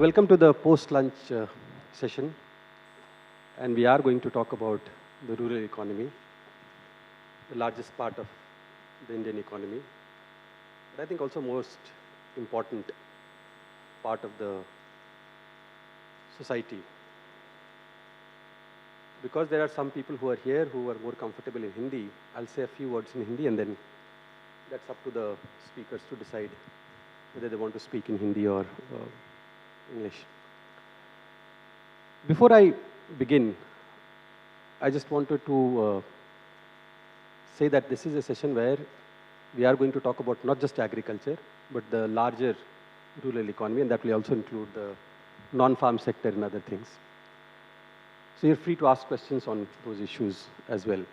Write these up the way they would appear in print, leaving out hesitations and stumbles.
welcome to the post-lunch session, and we are going to talk about the rural economy, the largest part of the Indian economy, but I think also most important part of the society. Because there are some people who are here who are more comfortable in Hindi, I'll say a few words in Hindi and then that's up to the speakers to decide whether they want to speak in Hindi or English. Before I begin, I just wanted to say that this is a session where we are going to talk about not just agriculture, but the larger rural economy, and that will also include the non-farm sector and other things. So you're free to ask questions on those issues as well.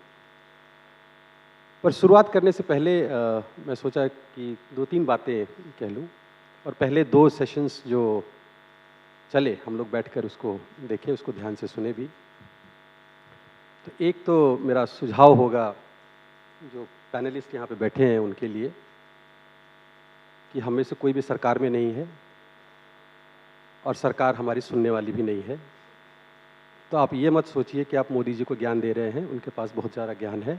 पर शुरुआत करने से पहले मैं सोचा कि दो तीन बातें कह लूँ और पहले दो सेशंस जो चले हम लोग बैठकर उसको देखें, उसको ध्यान से सुने भी। तो एक तो मेरा सुझाव होगा जो पैनलिस्ट यहाँ पे बैठे हैं उनके लिए कि हम में से कोई भी सरकार में नहीं है और सरकार हमारी सुनने वाली भी नहीं है। तो आप ये मत सोचिए कि आप मोदी जी को ज्ञान दे रहे हैं, उनके पास बहुत ज़्यादा ज्ञान है।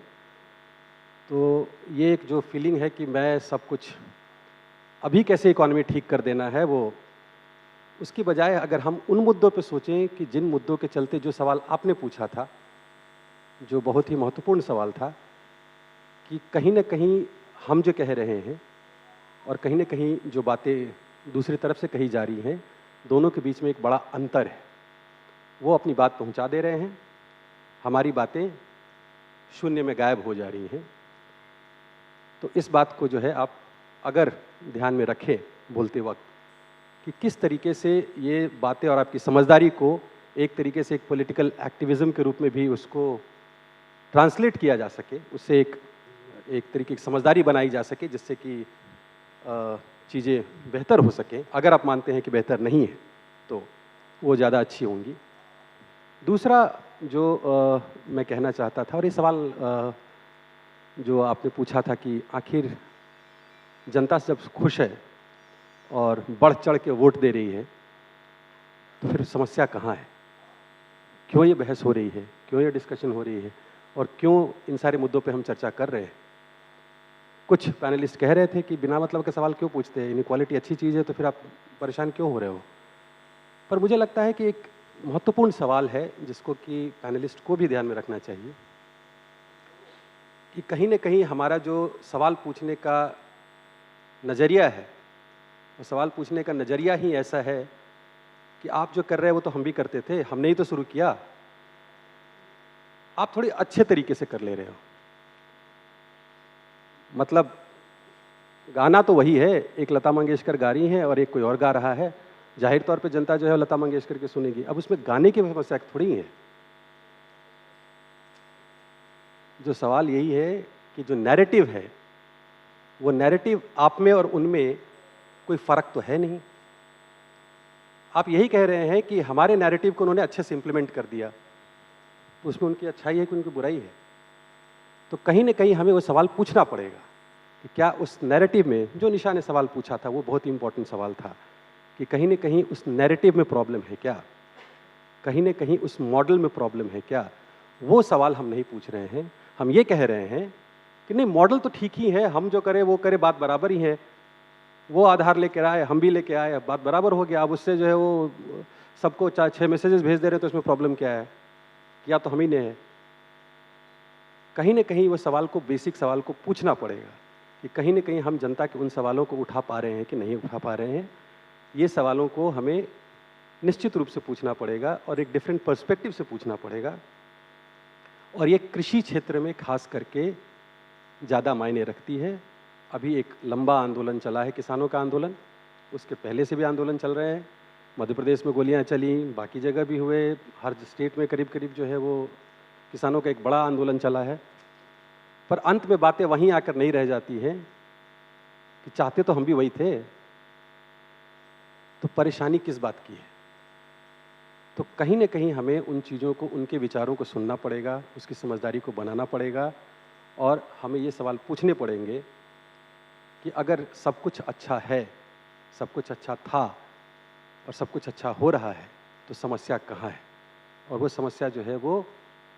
तो ये एक जो फीलिंग है कि मैं सब कुछ अभी कैसे इकॉनमी ठीक कर देना है, वो उसकी बजाय अगर हम उन मुद्दों पे सोचें कि जिन मुद्दों के चलते जो सवाल आपने पूछा था, जो बहुत ही महत्वपूर्ण सवाल था कि कहीं ना कहीं हम जो कह रहे हैं और कहीं ना कहीं जो बातें दूसरी तरफ से कही जा रही हैं, दोनों के बीच में एक बड़ा अंतर है। वो अपनी बात पहुंचा दे रहे हैं, हमारी बातें शून्य में गायब हो जा रही हैं। तो इस बात को जो है आप अगर ध्यान में रखें बोलते वक्त कि किस तरीके से ये बातें और आपकी समझदारी को एक तरीके से एक पॉलिटिकल एक्टिविज्म के रूप में भी उसको ट्रांसलेट किया जा सके, उससे एक तरीके की समझदारी बनाई जा सके जिससे कि चीज़ें बेहतर हो सकें। अगर आप मानते हैं कि बेहतर नहीं है तो वो ज़्यादा अच्छी होंगी। दूसरा जो मैं कहना चाहता था, और ये सवाल जो आपने पूछा था कि आखिर जनता जब खुश है और बढ़ चढ़ के वोट दे रही है तो फिर समस्या कहाँ है, क्यों ये बहस हो रही है, क्यों ये डिस्कशन हो रही है और क्यों इन सारे मुद्दों पे हम चर्चा कर रहे हैं। कुछ पैनलिस्ट कह रहे थे कि बिना मतलब के सवाल क्यों पूछते हैं, इनइक्वालिटी अच्छी चीज़ है तो फिर आप परेशान क्यों हो रहे हो। पर मुझे लगता है कि एक महत्वपूर्ण सवाल है जिसको कि पैनलिस्ट को भी ध्यान में रखना चाहिए कि कहीं न कहीं हमारा जो सवाल पूछने का नज़रिया है, वो सवाल पूछने का नज़रिया ही ऐसा है कि आप जो कर रहे हैं वो तो हम भी करते थे, हमने ही तो शुरू किया, आप थोड़ी अच्छे तरीके से कर ले रहे हो। मतलब गाना तो वही है, एक लता मंगेशकर गा रही हैं और एक कोई और गा रहा है। जाहिर तौर पे जनता जो है लता मंगेशकर के सुनेगी। अब उसमें गाने की समस्या थोड़ी है। जो सवाल यही है कि जो नैरेटिव है, वो नैरेटिव आप में और उनमें कोई फर्क तो है नहीं। आप यही कह रहे हैं कि हमारे नैरेटिव को उन्होंने अच्छे से इंप्लीमेंट कर दिया, तो उसमें उनकी अच्छाई है कि उनकी बुराई है। तो कहीं ना कहीं हमें वो सवाल पूछना पड़ेगा कि क्या उस नैरेटिव में, जो निशा ने सवाल पूछा था वो बहुत ही इंपॉर्टेंट सवाल था, कि कहीं ना कहीं उस नैरेटिव में प्रॉब्लम है क्या, कहीं ना कहीं उस मॉडल में प्रॉब्लम है क्या। वो सवाल हम नहीं पूछ रहे हैं। हम ये कह रहे हैं कि नहीं, मॉडल तो ठीक ही है, हम जो करें वो करें, बात बराबर ही है। वो आधार लेकर आए, हम भी लेके आए, बात बराबर हो गया। अब उससे जो है वो सबको 6 मैसेजेस भेज दे रहे हैं तो इसमें प्रॉब्लम क्या है, या तो हम ही ने है। कहीं ना कहीं वो सवाल को, बेसिक सवाल को पूछना पड़ेगा कि कहीं ना कहीं हम जनता के उन सवालों को उठा पा रहे हैं कि नहीं उठा पा रहे हैं। ये सवालों को हमें निश्चित रूप से पूछना पड़ेगा और एक डिफरेंट पर्सपेक्टिव से पूछना पड़ेगा। और ये कृषि क्षेत्र में खास करके ज़्यादा मायने रखती है। अभी एक लंबा आंदोलन चला है, किसानों का आंदोलन, उसके पहले से भी आंदोलन चल रहे हैं। मध्य प्रदेश में गोलियां चली, बाकी जगह भी हुए, हर स्टेट में करीब करीब जो है वो किसानों का एक बड़ा आंदोलन चला है। पर अंत में बातें वहीं आकर नहीं रह जाती हैं कि चाहते तो हम भी वही थे, तो परेशानी किस बात की है। तो कहीं ना कहीं हमें उन चीज़ों को, उनके विचारों को सुनना पड़ेगा, उसकी समझदारी को बनाना पड़ेगा और हमें ये सवाल पूछने पड़ेंगे कि अगर सब कुछ अच्छा है, सब कुछ अच्छा था, और सब कुछ अच्छा हो रहा है तो समस्या कहाँ है? और वो समस्या जो है वो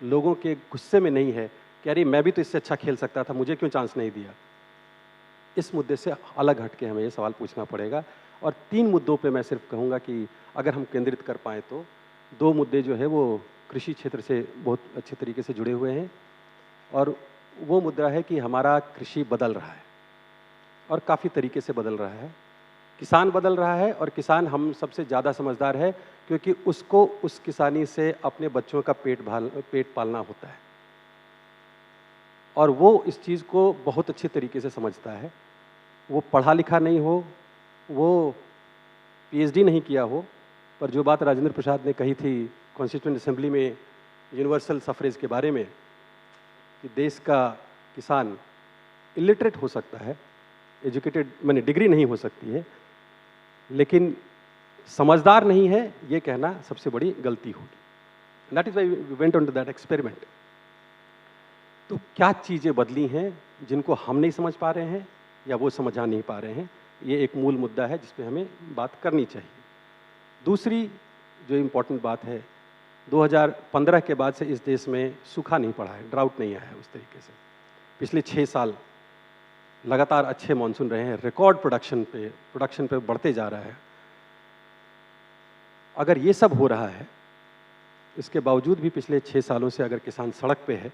लोगों के गुस्से में नहीं है कि अरे मैं भी तो इससे अच्छा खेल सकता था, मुझे क्यों चांस नहीं दिया। इस मुद्दे से अलग हट के हमें ये सवाल पूछना पड़ेगा। और 3 मुद्दों पे मैं सिर्फ कहूँगा कि अगर हम केंद्रित कर पाएँ तो 2 मुद्दे जो है वो कृषि क्षेत्र से बहुत अच्छे तरीके से जुड़े हुए हैं, और वो मुद्दा है कि हमारा कृषि बदल रहा है और काफ़ी तरीके से बदल रहा है। किसान बदल रहा है, और किसान हम सबसे ज़्यादा समझदार है क्योंकि उसको उस किसानी से अपने बच्चों का पेट पालना होता है, और वो इस चीज़ को बहुत अच्छे तरीके से समझता है। वो पढ़ा लिखा नहीं हो, वो पीएचडी नहीं किया हो, पर जो बात राजेंद्र प्रसाद ने कही थी कॉन्स्टिट्यूएंट असेंबली में यूनिवर्सल सफरेज के बारे में कि देश का किसान इलिटरेट हो सकता है, एजुकेटेड माने डिग्री नहीं हो सकती है, लेकिन समझदार नहीं है, ये कहना सबसे बड़ी गलती होगी। That is why we went on to that experiment. तो क्या चीज़ें बदली हैं जिनको हम नहीं समझ पा रहे हैं या वो समझा नहीं पा रहे हैं, ये एक मूल मुद्दा है जिस पे हमें बात करनी चाहिए। दूसरी जो इम्पोर्टेंट बात है, 2015 के बाद से इस देश में सूखा नहीं पड़ा है, ड्राउट नहीं आया है उस तरीके से। पिछले 6 साल लगातार अच्छे मानसून रहे हैं, रिकॉर्ड प्रोडक्शन पे बढ़ते जा रहा है। अगर ये सब हो रहा है, इसके बावजूद भी पिछले 6 सालों से अगर किसान सड़क पे है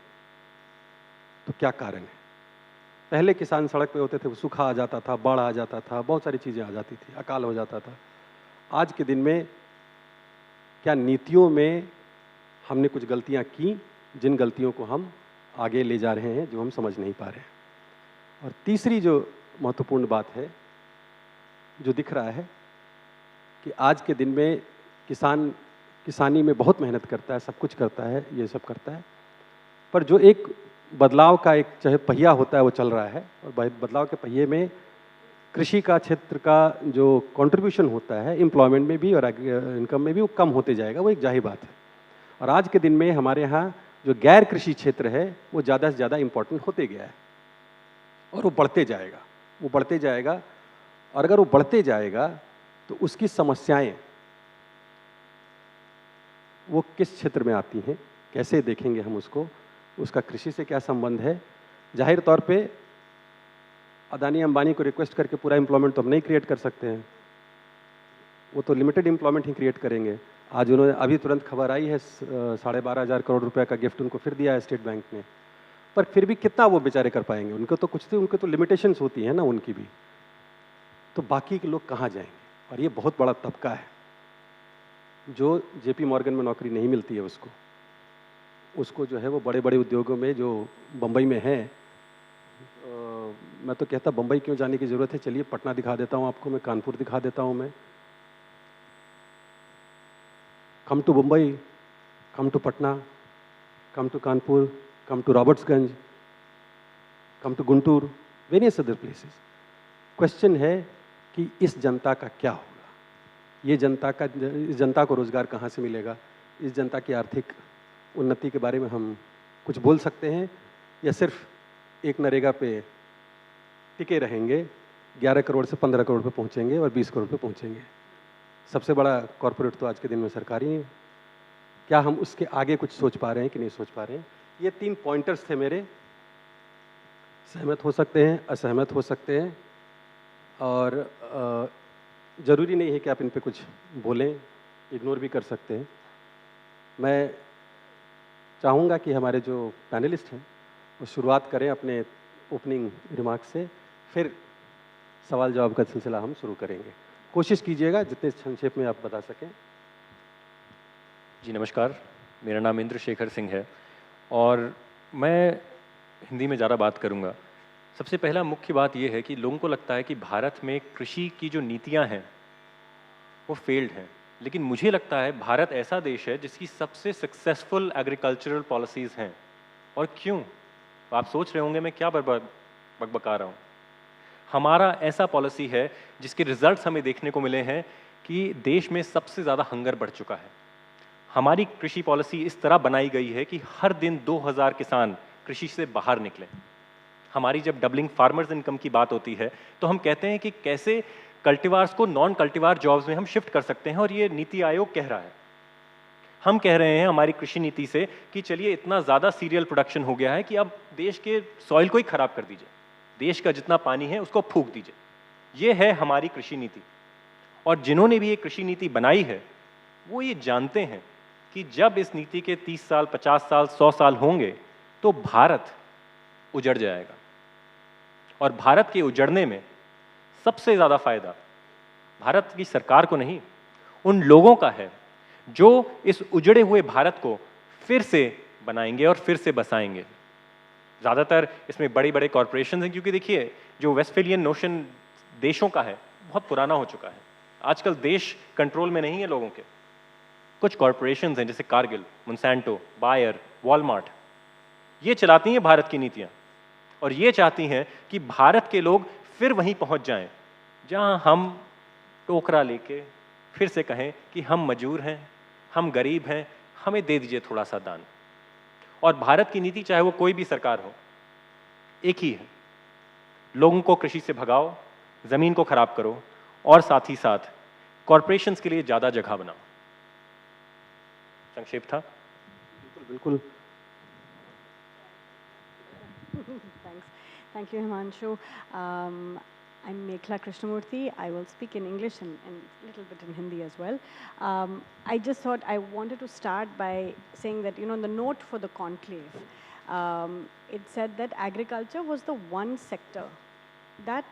तो क्या कारण है? पहले किसान सड़क पे होते थे, वो सूखा आ जाता था, बाढ़ आ जाता था, बहुत सारी चीज़ें आ जाती थी, अकाल हो जाता था। आज के दिन में क्या नीतियों में हमने कुछ गलतियां की, जिन गलतियों को हम आगे ले जा रहे हैं, जो हम समझ नहीं पा रहे हैं? और तीसरी जो महत्वपूर्ण बात है, जो दिख रहा है कि आज के दिन में किसान किसानी में बहुत मेहनत करता है, सब कुछ करता है, ये सब करता है, पर जो एक बदलाव का एक चाहे पहिया होता है वो चल रहा है, और बदलाव के पहिए में कृषि का क्षेत्र का जो कंट्रीब्यूशन होता है एम्प्लॉयमेंट में भी और इनकम में भी, वो कम होते जाएगा, वो एक जाहिर बात है। और आज के दिन में हमारे यहाँ जो गैर कृषि क्षेत्र है वो ज़्यादा से ज़्यादा इम्पोर्टेंट होते गया है, और वो बढ़ते जाएगा। और अगर वो बढ़ते जाएगा तो उसकी समस्याएं वो किस क्षेत्र में आती हैं, कैसे देखेंगे हम उसको, उसका कृषि से क्या संबंध है? जाहिर तौर पे अदानी अंबानी को रिक्वेस्ट करके पूरा एम्प्लॉयमेंट तो हम नहीं क्रिएट कर सकते हैं, वो तो लिमिटेड एम्प्लॉयमेंट ही क्रिएट करेंगे। आज उन्होंने अभी तुरंत खबर आई है 12,500 करोड़ रुपए का गिफ्ट उनको फिर दिया है स्टेट बैंक ने, पर फिर भी कितना वो बेचारे कर पाएंगे? उनको तो कुछ उनके तो लिमिटेशंस होती हैं ना उनकी भी, तो बाकी के लोग कहाँ जाएंगे? और ये बहुत बड़ा तबका है जो जेपी मॉर्गन में नौकरी नहीं मिलती है, उसको जो है वो बड़े बड़े उद्योगों में जो बम्बई में है, मैं तो कहता बम्बई क्यों जाने की ज़रूरत है, चलिए पटना दिखा देता हूँ आपको, मैं कानपुर दिखा देता हूँ। मैं come to Mumbai, come to Patna, come to Kanpur, come to Robertsganj, come to Guntur, various other places. Question है कि इस जनता का क्या होगा? इस जनता को रोज़गार कहाँ से मिलेगा? इस जनता की आर्थिक उन्नति के बारे में हम कुछ बोल सकते हैं, या सिर्फ एक नरेगा पे टिके रहेंगे, 11 करोड़ से 15 करोड़ पे पहुँचेंगे और 20 करोड़ पे पहुँचेंगे? सबसे बड़ा कॉरपोरेट तो आज के दिन में सरकारी है। क्या हम उसके आगे कुछ सोच पा रहे हैं कि नहीं सोच पा रहे हैं? ये 3 पॉइंटर्स थे मेरे। सहमत हो सकते हैं, असहमत हो सकते हैं, और ज़रूरी नहीं है कि आप इन पे कुछ बोलें, इग्नोर भी कर सकते हैं। मैं चाहूँगा कि हमारे जो पैनलिस्ट हैं वो शुरुआत करें अपने ओपनिंग रिमार्क से, फिर सवाल जवाब का सिलसिला हम शुरू करेंगे। कोशिश कीजिएगा जितने संक्षेप में आप बता सकें। जी नमस्कार, मेरा नाम इंद्र सिंह है और मैं हिंदी में ज़्यादा बात करूँगा। सबसे पहला मुख्य बात यह है कि लोगों को लगता है कि भारत में कृषि की जो नीतियाँ हैं वो फेल्ड हैं, लेकिन मुझे लगता है भारत ऐसा देश है जिसकी सबसे सक्सेसफुल एग्रीकल्चरल पॉलिसीज़ हैं। और क्यों? आप सोच रहे होंगे मैं क्या बकबका रहा हूँ। हमारा ऐसा पॉलिसी है जिसके रिजल्ट्स हमें देखने को मिले हैं कि देश में सबसे ज़्यादा हंगर बढ़ चुका है। हमारी कृषि पॉलिसी इस तरह बनाई गई है कि हर दिन 2000 किसान कृषि से बाहर निकलें। हमारी जब डबलिंग फार्मर्स इनकम की बात होती है तो हम कहते हैं कि कैसे कल्टीवार्स को नॉन कल्टीवार जॉब्स में हम शिफ्ट कर सकते हैं, और ये नीति आयोग कह रहा है। हम कह रहे हैं हमारी कृषि नीति से कि चलिए इतना ज़्यादा सीरियल प्रोडक्शन हो गया है कि अब देश के सॉइल को ही खराब कर दीजिए, देश का जितना पानी है उसको फूंक दीजिए। ये है हमारी कृषि नीति। और जिन्होंने भी ये कृषि नीति बनाई है वो ये जानते हैं कि जब इस नीति के 30 साल, 50 साल, 100 साल होंगे तो भारत उजड़ जाएगा। और भारत के उजड़ने में सबसे ज़्यादा फायदा भारत की सरकार को नहीं, उन लोगों का है जो इस उजड़े हुए भारत को फिर से बनाएंगे और फिर से बसाएंगे। ज़्यादातर इसमें बड़े बड़े कॉरपोरेशन हैं, क्योंकि देखिए जो वेस्टफेलियन नोशन देशों का है बहुत पुराना हो चुका है। आजकल देश कंट्रोल में नहीं है लोगों के। कुछ कॉरपोरेशंस हैं जैसे कारगिल, मोंसैंटो, बायर, वॉलमार्ट, ये चलाती हैं भारत की नीतियां, और ये चाहती हैं कि भारत के लोग फिर वहीं पहुंच जाएं जहां हम टोकरा लेके फिर से कहें कि हम मजूर हैं, हम गरीब हैं, हमें दे दीजिए थोड़ा सा दान। और भारत की नीति, चाहे वो कोई भी सरकार हो, एक ही है, लोगों को कृषि से भगाओ, जमीन को खराब करो, और साथ ही साथ कॉरपोरेशंस के लिए ज्यादा जगह बनाओ। संक्षेप था। बिल्कुल। Thanks. Thank you, Himanshu. I'm Mekhala Krishnamurthy. I will speak in English and a little bit in Hindi as well. I just thought I wanted to start by saying that, you know, the note for the conclave, it said that agriculture was the one sector that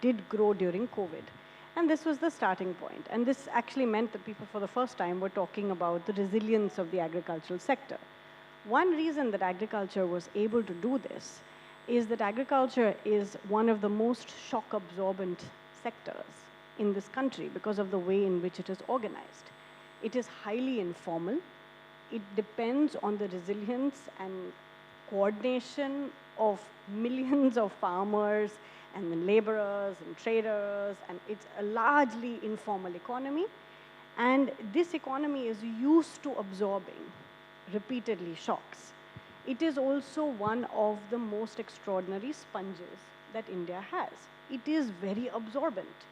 did grow during COVID. And this was the starting point. And this actually meant that people for the first time were talking about the resilience of the agricultural sector. One reason that agriculture was able to do this is that agriculture is one of the most shock absorbent sectors in this country because of the way in which it is organized. It is highly informal. It depends on the resilience and coordination of millions of farmers and the laborers and traders, and it's a largely informal economy. And this economy is used to absorbing repeatedly shocks. It is also one of the most extraordinary sponges that India has. It is very absorbent.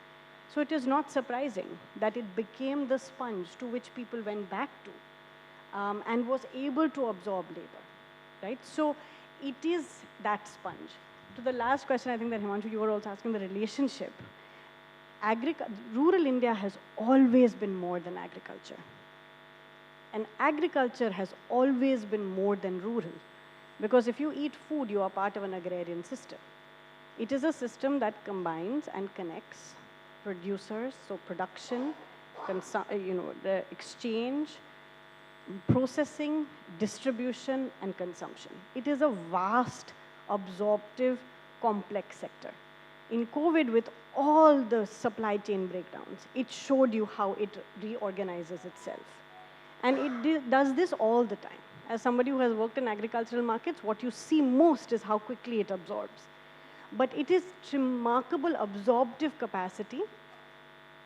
So it is not surprising that it became the sponge to which people went back to and was able to absorb labor, right? So it is that sponge. To the last question, I think that Himanshu, you were also asking the relationship. Rural India has always been more than agriculture. And agriculture has always been more than rural. Because if you eat food, you are part of an agrarian system. It is a system that combines and connects producers, so production, the exchange, processing, distribution, and consumption. It is a vast, absorptive, complex sector. In COVID, with all the supply chain breakdowns, it showed you how it reorganizes itself. And it does this all the time. As somebody who has worked in agricultural markets, what you see most is how quickly it absorbs. But it is remarkable absorptive capacity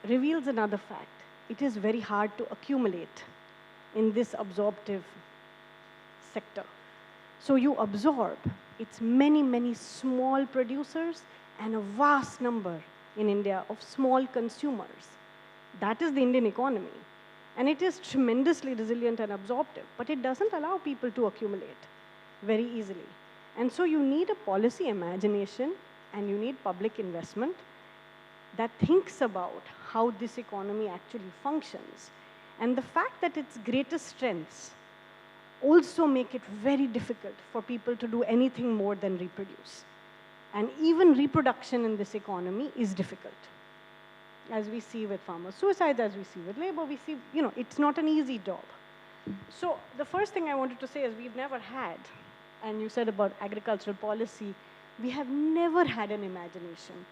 reveals another fact. It is very hard to accumulate in this absorptive sector. So you absorb. It's many, many small producers and a vast number in India of small consumers. That is the Indian economy. And it is tremendously resilient and absorptive, but it doesn't allow people to accumulate very easily. And so you need a policy imagination and you need public investment that thinks about how this economy actually functions. And the fact that its greatest strengths also make it very difficult for people to do anything more than reproduce. And even reproduction in this economy is difficult. As we see with farmer suicides, as we see with labor, we see, it's not an easy job. So the first thing I wanted to say is we've never had, and you said about agricultural policy, we have never had an imagination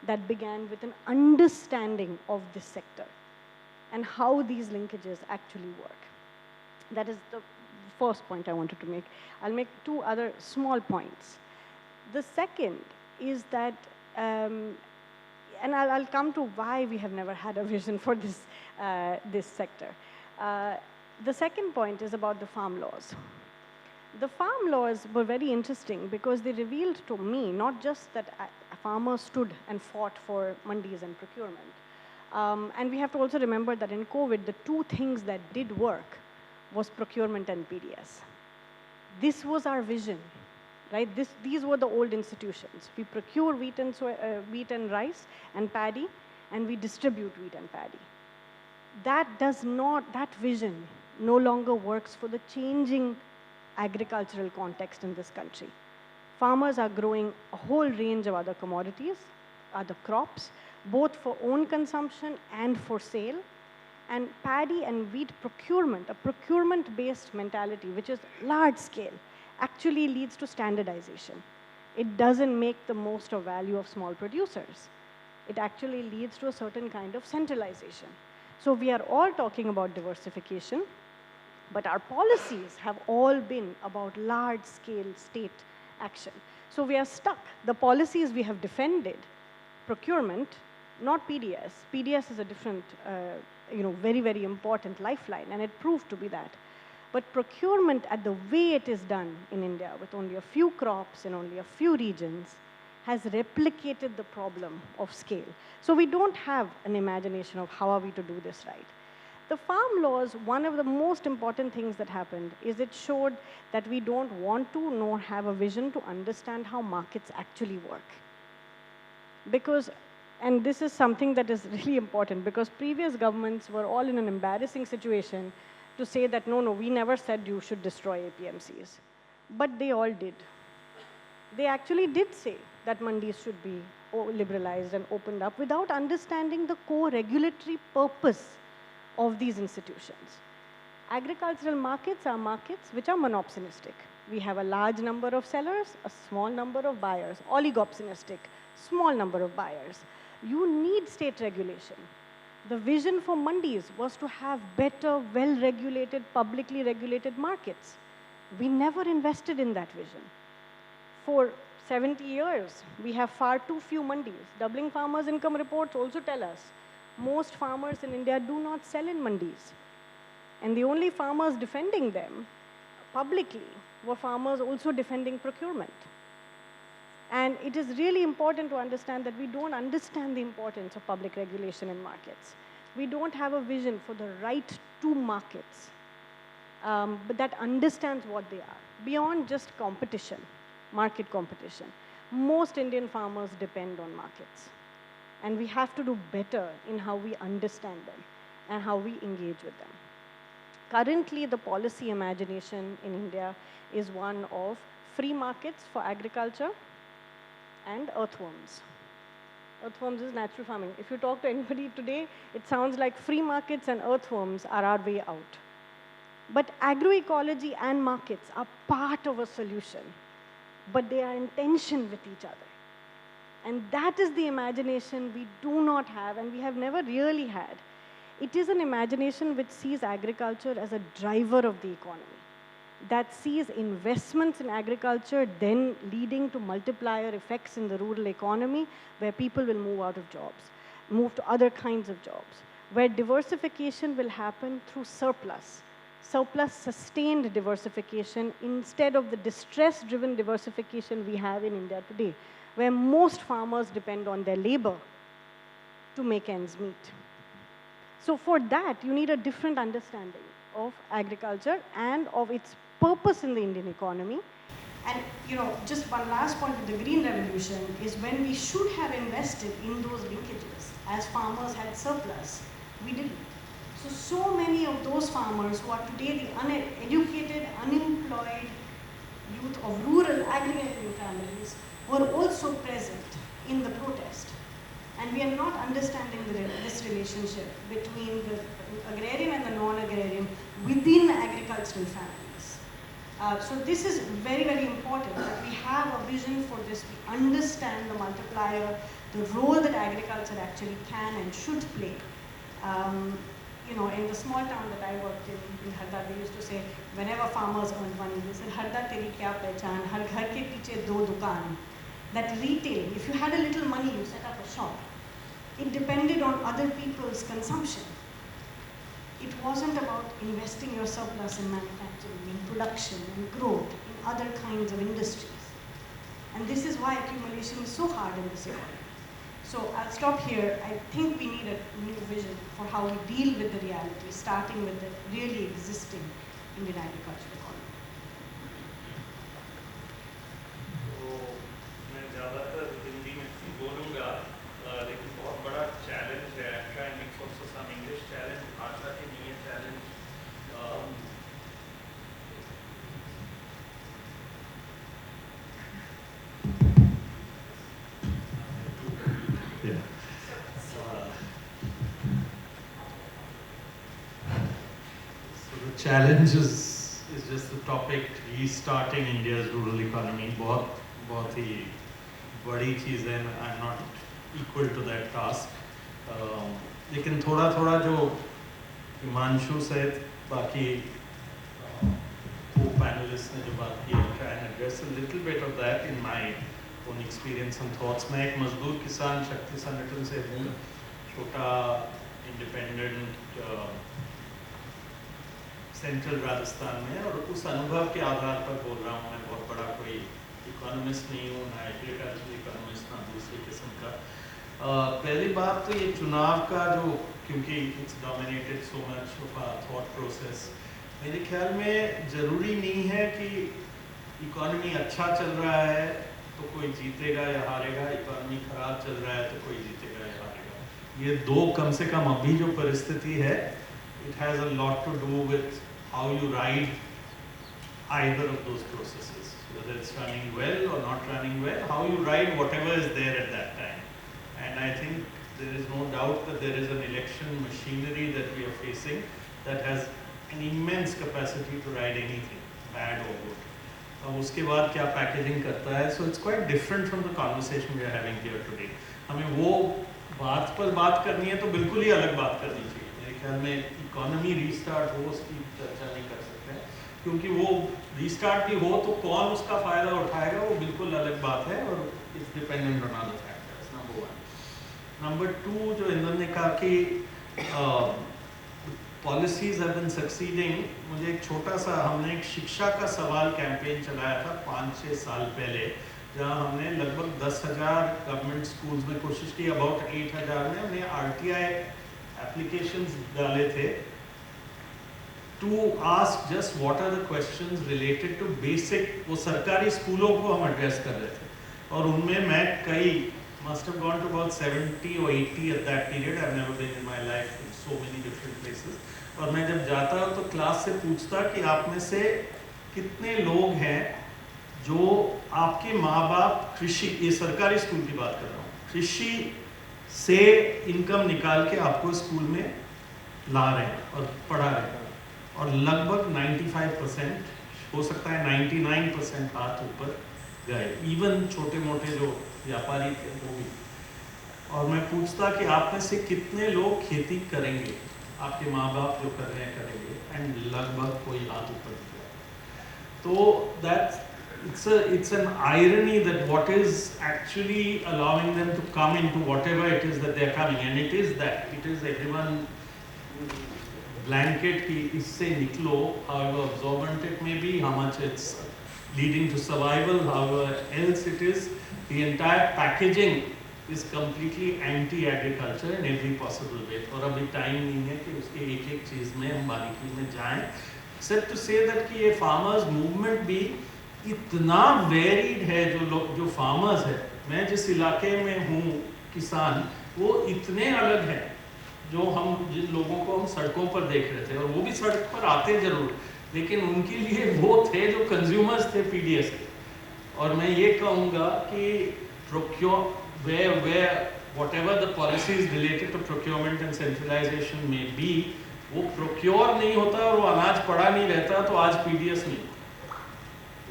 that began with an understanding of this sector and how these linkages actually work. That is the first point I wanted to make. I'll make two other small points. The second is that, and I'll come to why we have never had a vision for this, this sector. The second point is about the farm laws. The farm laws were very interesting because they revealed to me not just that farmers stood and fought for mandis and procurement. And we have to also remember that in COVID, the two things that did work was procurement and PDS. This was our vision, right? These were the old institutions. We procure wheat and rice and paddy, and we distribute wheat and paddy. That vision no longer works for the changing agricultural context in this country. Farmers are growing a whole range of other commodities, other crops, both for own consumption and for sale. And paddy and wheat procurement, a procurement-based mentality, which is large scale, actually leads to standardization. It doesn't make the most of value of small producers. It actually leads to a certain kind of centralization. So we are all talking about diversification, but our policies have all been about large-scale state action. So we are stuck. The policies we have defended, procurement, not PDS. PDS is a different, very, very important lifeline, and it proved to be that. But procurement, at the way it is done in India, with only a few crops in only a few regions, has replicated the problem of scale. So we don't have an imagination of how are we to do this right. The farm laws, one of the most important things that happened is it showed that we don't want to nor have a vision to understand how markets actually work. Because, and this is something that is really important, because previous governments were all in an embarrassing situation to say that, no, we never said you should destroy APMCs. But they all did. They actually did say that mandis should be liberalized and opened up without understanding the core regulatory purpose of these institutions. Agricultural markets are markets which are monopsonistic. We have a large number of sellers, a small number of buyers, oligopsonistic, small number of buyers. You need state regulation. The vision for mandis was to have better, well-regulated, publicly regulated markets. We never invested in that vision. For 70 years, we have far too few mandis. Doubling farmers' income reports also tell us most farmers in India do not sell in mandis. And the only farmers defending them publicly were farmers also defending procurement. And it is really important to understand that we don't understand the importance of public regulation in markets. We don't have a vision for the right to markets, but that understands what they are. Beyond just competition, market competition, most Indian farmers depend on markets. And we have to do better in how we understand them and how we engage with them. Currently, the policy imagination in India is one of free markets for agriculture and earthworms. Earthworms is natural farming. If you talk to anybody today, it sounds like free markets and earthworms are our way out. But agroecology and markets are part of a solution, but they are in tension with each other. And that is the imagination we do not have, and we have never really had. It is an imagination which sees agriculture as a driver of the economy, that sees investments in agriculture then leading to multiplier effects in the rural economy, where people will move out of jobs, move to other kinds of jobs, where diversification will happen through surplus sustained diversification instead of the distress-driven diversification we have in India today, where most farmers depend on their labor to make ends meet. So for that, you need a different understanding of agriculture and of its purpose in the Indian economy. And just one last point with the Green Revolution is when we should have invested in those linkages, as farmers had surplus, we didn't. So many of those farmers who are today the uneducated, unemployed youth of rural agricultural families were also present in the protest. And we are not understanding this relationship between the agrarian and the non-agrarian within agricultural families. So this is very, very important that we have a vision for this. We understand the multiplier, the role that agriculture actually can and should play. In the small town that I worked in Harda, they used to say, whenever farmers earned money, they said, Harda teri kya pehchan, har ghar ke piche do dukaan. That retail, if you had a little money, you set up a shop. It depended on other people's consumption. It wasn't about investing your surplus in manufacturing, in production, in growth, in other kinds of industries. And this is why accumulation is so hard in this economy. So I'll stop here. I think we need a new vision for how we deal with the reality, starting with the really existing Indian agricultural economy. तो मैं ज़्यादातर हिंदी में ही बोलूँगा, लेकिन बहुत बड़ा challenge है. I'm trying to mix also some English challenge, भाषा के लिए challenge. So the challenge is just the topic, restarting India's rural economy. बहुत ही बड़ी चीज़ है. I'm not equal to that task. लेकिन थोड़ा जो हिमांशु से बाकी panelists ने जो बात की, I'll try and address a little bit of that in my own experience and thoughts. मैं एक मजदूर किसान शक्ति संगठन से हूँ, छोटा इंडिपेंडेंट सेंट्रल राजस्थान में, और उस अनुभव के आधार पर बोल रहा हूँ. मैं बहुत बड़ा कोई इकोनॉमिस्ट नहीं हूँ, ना एग्रीकल्चरल इकोनॉमिस्ट, ना दूसरी किस्म का. पहली बात तो ये चुनाव का जो, क्योंकि it's dominated so much of our thought process, मेरे ख्याल में ज़रूरी नहीं है कि इकोनॉमी अच्छा चल रहा है तो कोई जीतेगा या हारेगा, इकोनॉमी खराब चल रहा है तो कोई जीतेगा या हारेगा. ये दो कम से कम अभी जो परिस्थिति है, it has a lot to do with how you ride either of those processes, whether it's running well or not running well, how you ride whatever is there at that time. And I think there is no doubt that there is an election machinery that we are facing that has an immense capacity to ride anything, bad or good. अब उसके बाद क्या packaging करता है, so it's quite different from the conversation we are having here today. हमें वो बात पर बात करनी है तो बिल्कुल ही अलग बात करनी चाहिए. मेरे ख्याल में इकोनॉमी रीस्टार्ट हो उसकी चर्चा नहीं कर सकते हैं, क्योंकि वो रीस्टार्ट भी हो तो कौन उसका फ़ायदा उठाएगा वो बिल्कुल अलग बात है, और it's dependent on other factors. Number 1. Number 2, जो इंद्र ने कहा कि पॉलिसीज हैव बीन सक्सीडिंग, मुझे एक छोटा सा, हमने एक शिक्षा का सवाल कैंपेन चलाया था 5-6 साल पहले, जहां हमने लगभग 10,000 गवर्नमेंट स्कूल्स में कोशिश की. अबाउट 8,000 में हमने RTI एप्लीकेशंस डाले थे to ask just what are the questions related to basic. वो सरकारी स्कूलों को हम एड्रेस कर रहे थे, और उनमें मैं कई must have gone to about 70 or 80 at that period. I've never been in my life in so many different places. और मैं जब जाता तो क्लास से पूछता कि आप में से कितने लोग हैं जो आपके माँ बाप कृषि, ये सरकारी स्कूल की बात कर रहा हूँ, कृषि से इनकम निकाल के आपको स्कूल में ला रहे हैं और पढ़ा रहे हैं. और लगभग 95%, हो सकता है 99% हाथ ऊपर गए, इवन छोटे मोटे जो व्यापारी थे वो भी. और मैं पूछता कि आप में से कितने लोग खेती करेंगे, आपके माँ बाप जो कर रहे हैं करेंगे, एंड लगभग कोई हाथ ऊपर नहीं गया. तो that's it's an irony that what is actually allowing them to come into whatever it is that they are coming, and it is everyone blanket कि इससे निकलो, however absorbent it may be, how much it's leading to survival, however else it is. The entire packaging is completely anti-agriculture in every possible way. और अभी time नहीं है कि उसके एक चीज़ में हम बारीकी में जाएं, except to say that कि ये farmers movement भी इतना वेरिड है. जो फार्मर्स है, मैं जिस इलाके में हूँ किसान, वो इतने अलग हैं जिन लोगों को हम सड़कों पर देख रहे थे, और वो भी सड़क पर आते जरूर, लेकिन उनके लिए वो थे जो कंज्यूमर्स थे पीडीएस के. और मैं ये कहूँगा कि whatever the policies related to procurement and centralization may be, वो प्रोक्योर नहीं होता और वो अनाज पड़ा नहीं रहता तो आज पीडीएस नहीं.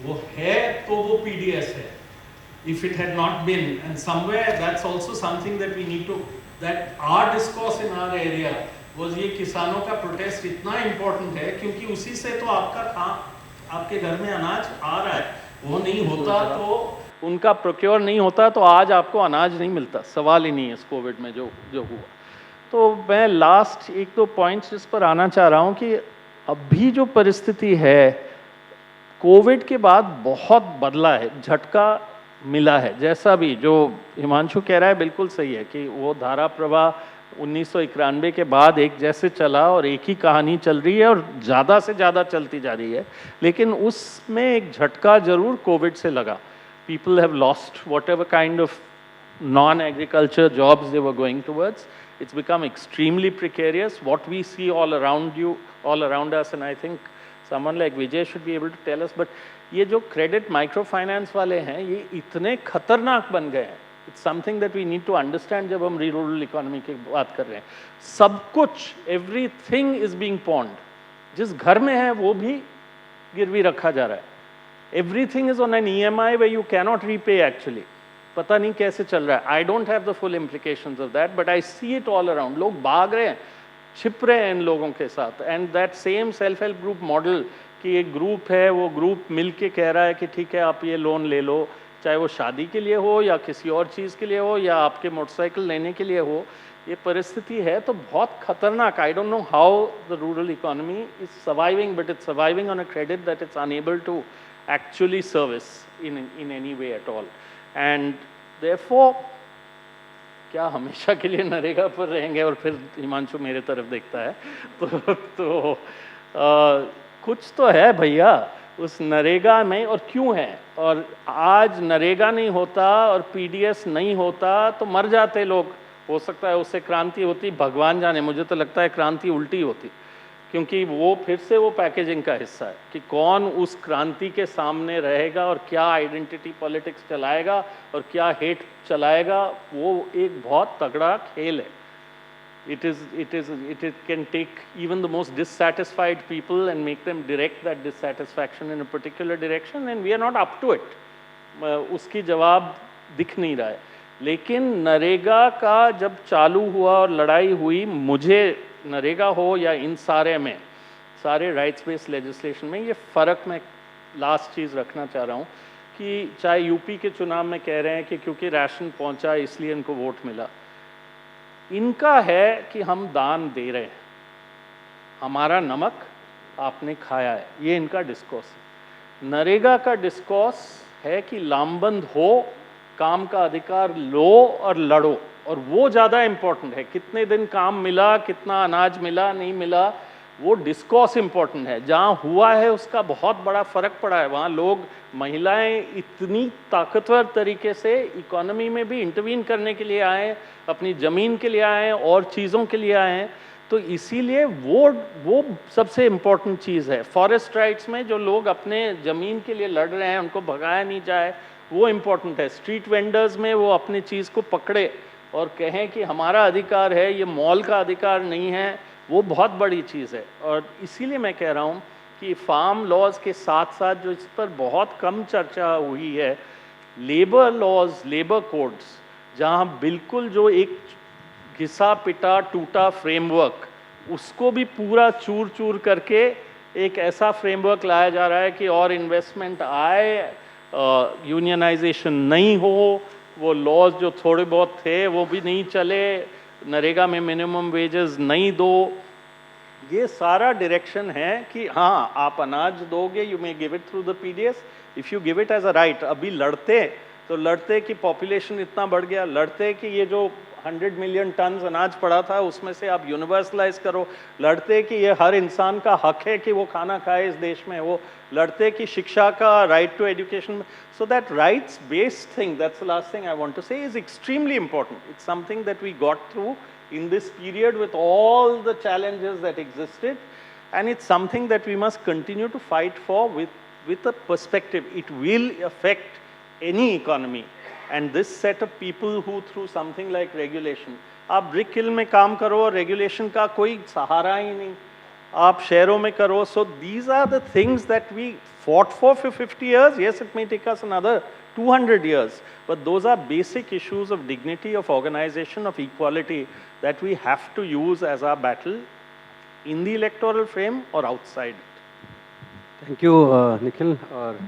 वो है तो वो पीडीएस है. If it had not been, and somewhere that's also something that we need to, that our discourse in our area was ये किसानों का प्रोटेस्ट इतना इम्पोर्टेंट है क्योंकि उसी से तो आपके घर में अनाज आ रहा है. वो नहीं होता तो उनका प्रोक्योर नहीं होता तो आज आपको अनाज नहीं मिलता. सवाल ही नहीं है इस कोविड में जो हुआ. तो मैं लास्ट 1-2 पॉइंट्स इस पर आना चाह रहा हूँ कि अभी जो परिस्थिति है कोविड के बाद बहुत बदला है. झटका मिला है। जैसा भी जो हिमांशु कह रहा है बिल्कुल सही है कि वो धारा प्रवाह 1991 के बाद एक जैसे चला और एक ही कहानी चल रही है और ज़्यादा से ज़्यादा चलती जा रही है, लेकिन उसमें एक झटका जरूर कोविड से लगा। People have lost what ever kind of non-agriculture jobs they were going towards. It's become extremely precarious. What we see all around us, and I think someone like Vijay should be able to tell us, but ये जो credit microfinance वाले हैं ये इतने खतरनाक बन गए हैं. It's something that we need to understand जब हम rural economy की बात कर रहे हैं. सब कुछ, everything is being pawned. जिस घर में है वो भी गिरवी रखा जा रहा है. Everything is on an EMI where you cannot repay actually. पता नहीं कैसे चल रहा है. I don't have the full implications of that, but I see it all around. लोग भाग रहे हैं, छिप रहे हैं इन लोगों के साथ. And that same self help group model कि एक ग्रुप है, वो ग्रुप मिल के कह रहा है कि ठीक है आप ये लोन ले लो, चाहे वो शादी के लिए हो या किसी और चीज़ के लिए हो या आपके मोटरसाइकिल लेने के लिए हो. ये परिस्थिति है तो बहुत खतरनाक. I don't know how the rural economy is surviving, but it's surviving on a credit that it's unable to actually service in any way at all. And therefore क्या हमेशा के लिए नरेगा पर रहेंगे? और फिर हिमांशु मेरे तरफ देखता है तो कुछ तो है भैया उस नरेगा में. और क्यों है? और आज नरेगा नहीं होता और पीडीएस नहीं होता तो मर जाते लोग. हो सकता है उससे क्रांति होती, भगवान जाने. मुझे तो लगता है क्रांति उल्टी होती, क्योंकि वो फिर से वो पैकेजिंग का हिस्सा है कि कौन उस क्रांति के सामने रहेगा और क्या आइडेंटिटी पॉलिटिक्स चलाएगा और क्या हेट चलाएगा. वो एक बहुत तगड़ा खेल है. it can take even the most dissatisfied people and make them direct that dissatisfaction in a particular direction, and we are not up to it. उसकी जवाब दिख नहीं रहा है. लेकिन नरेगा का जब चालू हुआ और लड़ाई हुई, मुझे नरेगा हो या इन सारे में, सारे राइट्स बेस्ड लेजिस्लेशन में, ये फ़र्क मैं लास्ट चीज़ रखना चाह रहा हूँ कि चाहे यूपी के चुनाव में कह रहे हैं कि क्योंकि राशन पहुँचा इसलिए इनको वोट मिला. इनका है कि हम दान दे रहे हैं, हमारा नमक आपने खाया है, ये इनका डिस्कोर्स है. नरेगा का डिस्कोर्स है कि लामबंद हो, काम का अधिकार लो और लड़ो. और वो ज़्यादा इम्पोर्टेंट है. कितने दिन काम मिला, कितना अनाज मिला, नहीं मिला, वो डिस्कोर्स इम्पोर्टेंट है. जहाँ हुआ है उसका बहुत बड़ा फ़र्क पड़ा है. वहाँ लोग, महिलाएं इतनी ताकतवर तरीके से इकोनॉमी में भी इंटरवीन करने के लिए आए, अपनी ज़मीन के लिए आए और चीज़ों के लिए आए. तो इसीलिए वो सबसे इम्पोर्टेंट चीज़ है. फॉरेस्ट राइट्स में जो लोग अपने ज़मीन के लिए लड़ रहे हैं, उनको भगाया नहीं जाए, वो इम्पोर्टेंट है. स्ट्रीट वेंडर्स में वो अपनी चीज़ को पकड़े और कहें कि हमारा अधिकार है, ये मॉल का अधिकार नहीं है, वो बहुत बड़ी चीज़ है. और इसीलिए मैं कह रहा हूँ कि फार्म लॉज के साथ साथ जो इस पर बहुत कम चर्चा हुई है, लेबर लॉज, लेबर कोड्स, जहाँ बिल्कुल जो एक घिसा पिटा टूटा फ्रेमवर्क, उसको भी पूरा चूर चूर करके एक ऐसा फ्रेमवर्क लाया जा रहा है कि और इन्वेस्टमेंट आए, यूनियनाइजेशन नहीं हो, वो लॉज जो थोड़े बहुत थे वो भी नहीं चले, नरेगा में मिनिमम वेजेस नहीं दो. ये सारा डायरेक्शन है कि हाँ आप अनाज दोगे, you may give it through the PDS if you give it as a right. अभी लड़ते कि पॉपुलेशन इतना बढ़ गया, लड़ते कि ये जो 100 मिलियन टन अनाज पड़ा था उसमें से आप यूनिवर्सलाइज करो, लड़ते कि ये हर इंसान का हक है कि वो खाना खाए इस देश में, वो लड़ते कि शिक्षा का right to education. So that rights based thing, that's the last thing I want to say, is extremely important. It's something that we got through in this period with all the challenges that existed, and it's something that we must continue to fight for with a perspective. It will affect any economy, and this set of people who through something like regulation, आप brick hill में काम करो और regulation का कोई सहारा ही नहीं, आप शहरों में करो. So these are the things that we fought for 50 years. Yes, it may take us another 200 years, but those are basic issues of dignity, of organization, of equality that we have to use as our battle in the electoral frame or outside it. Thank you Nikhil और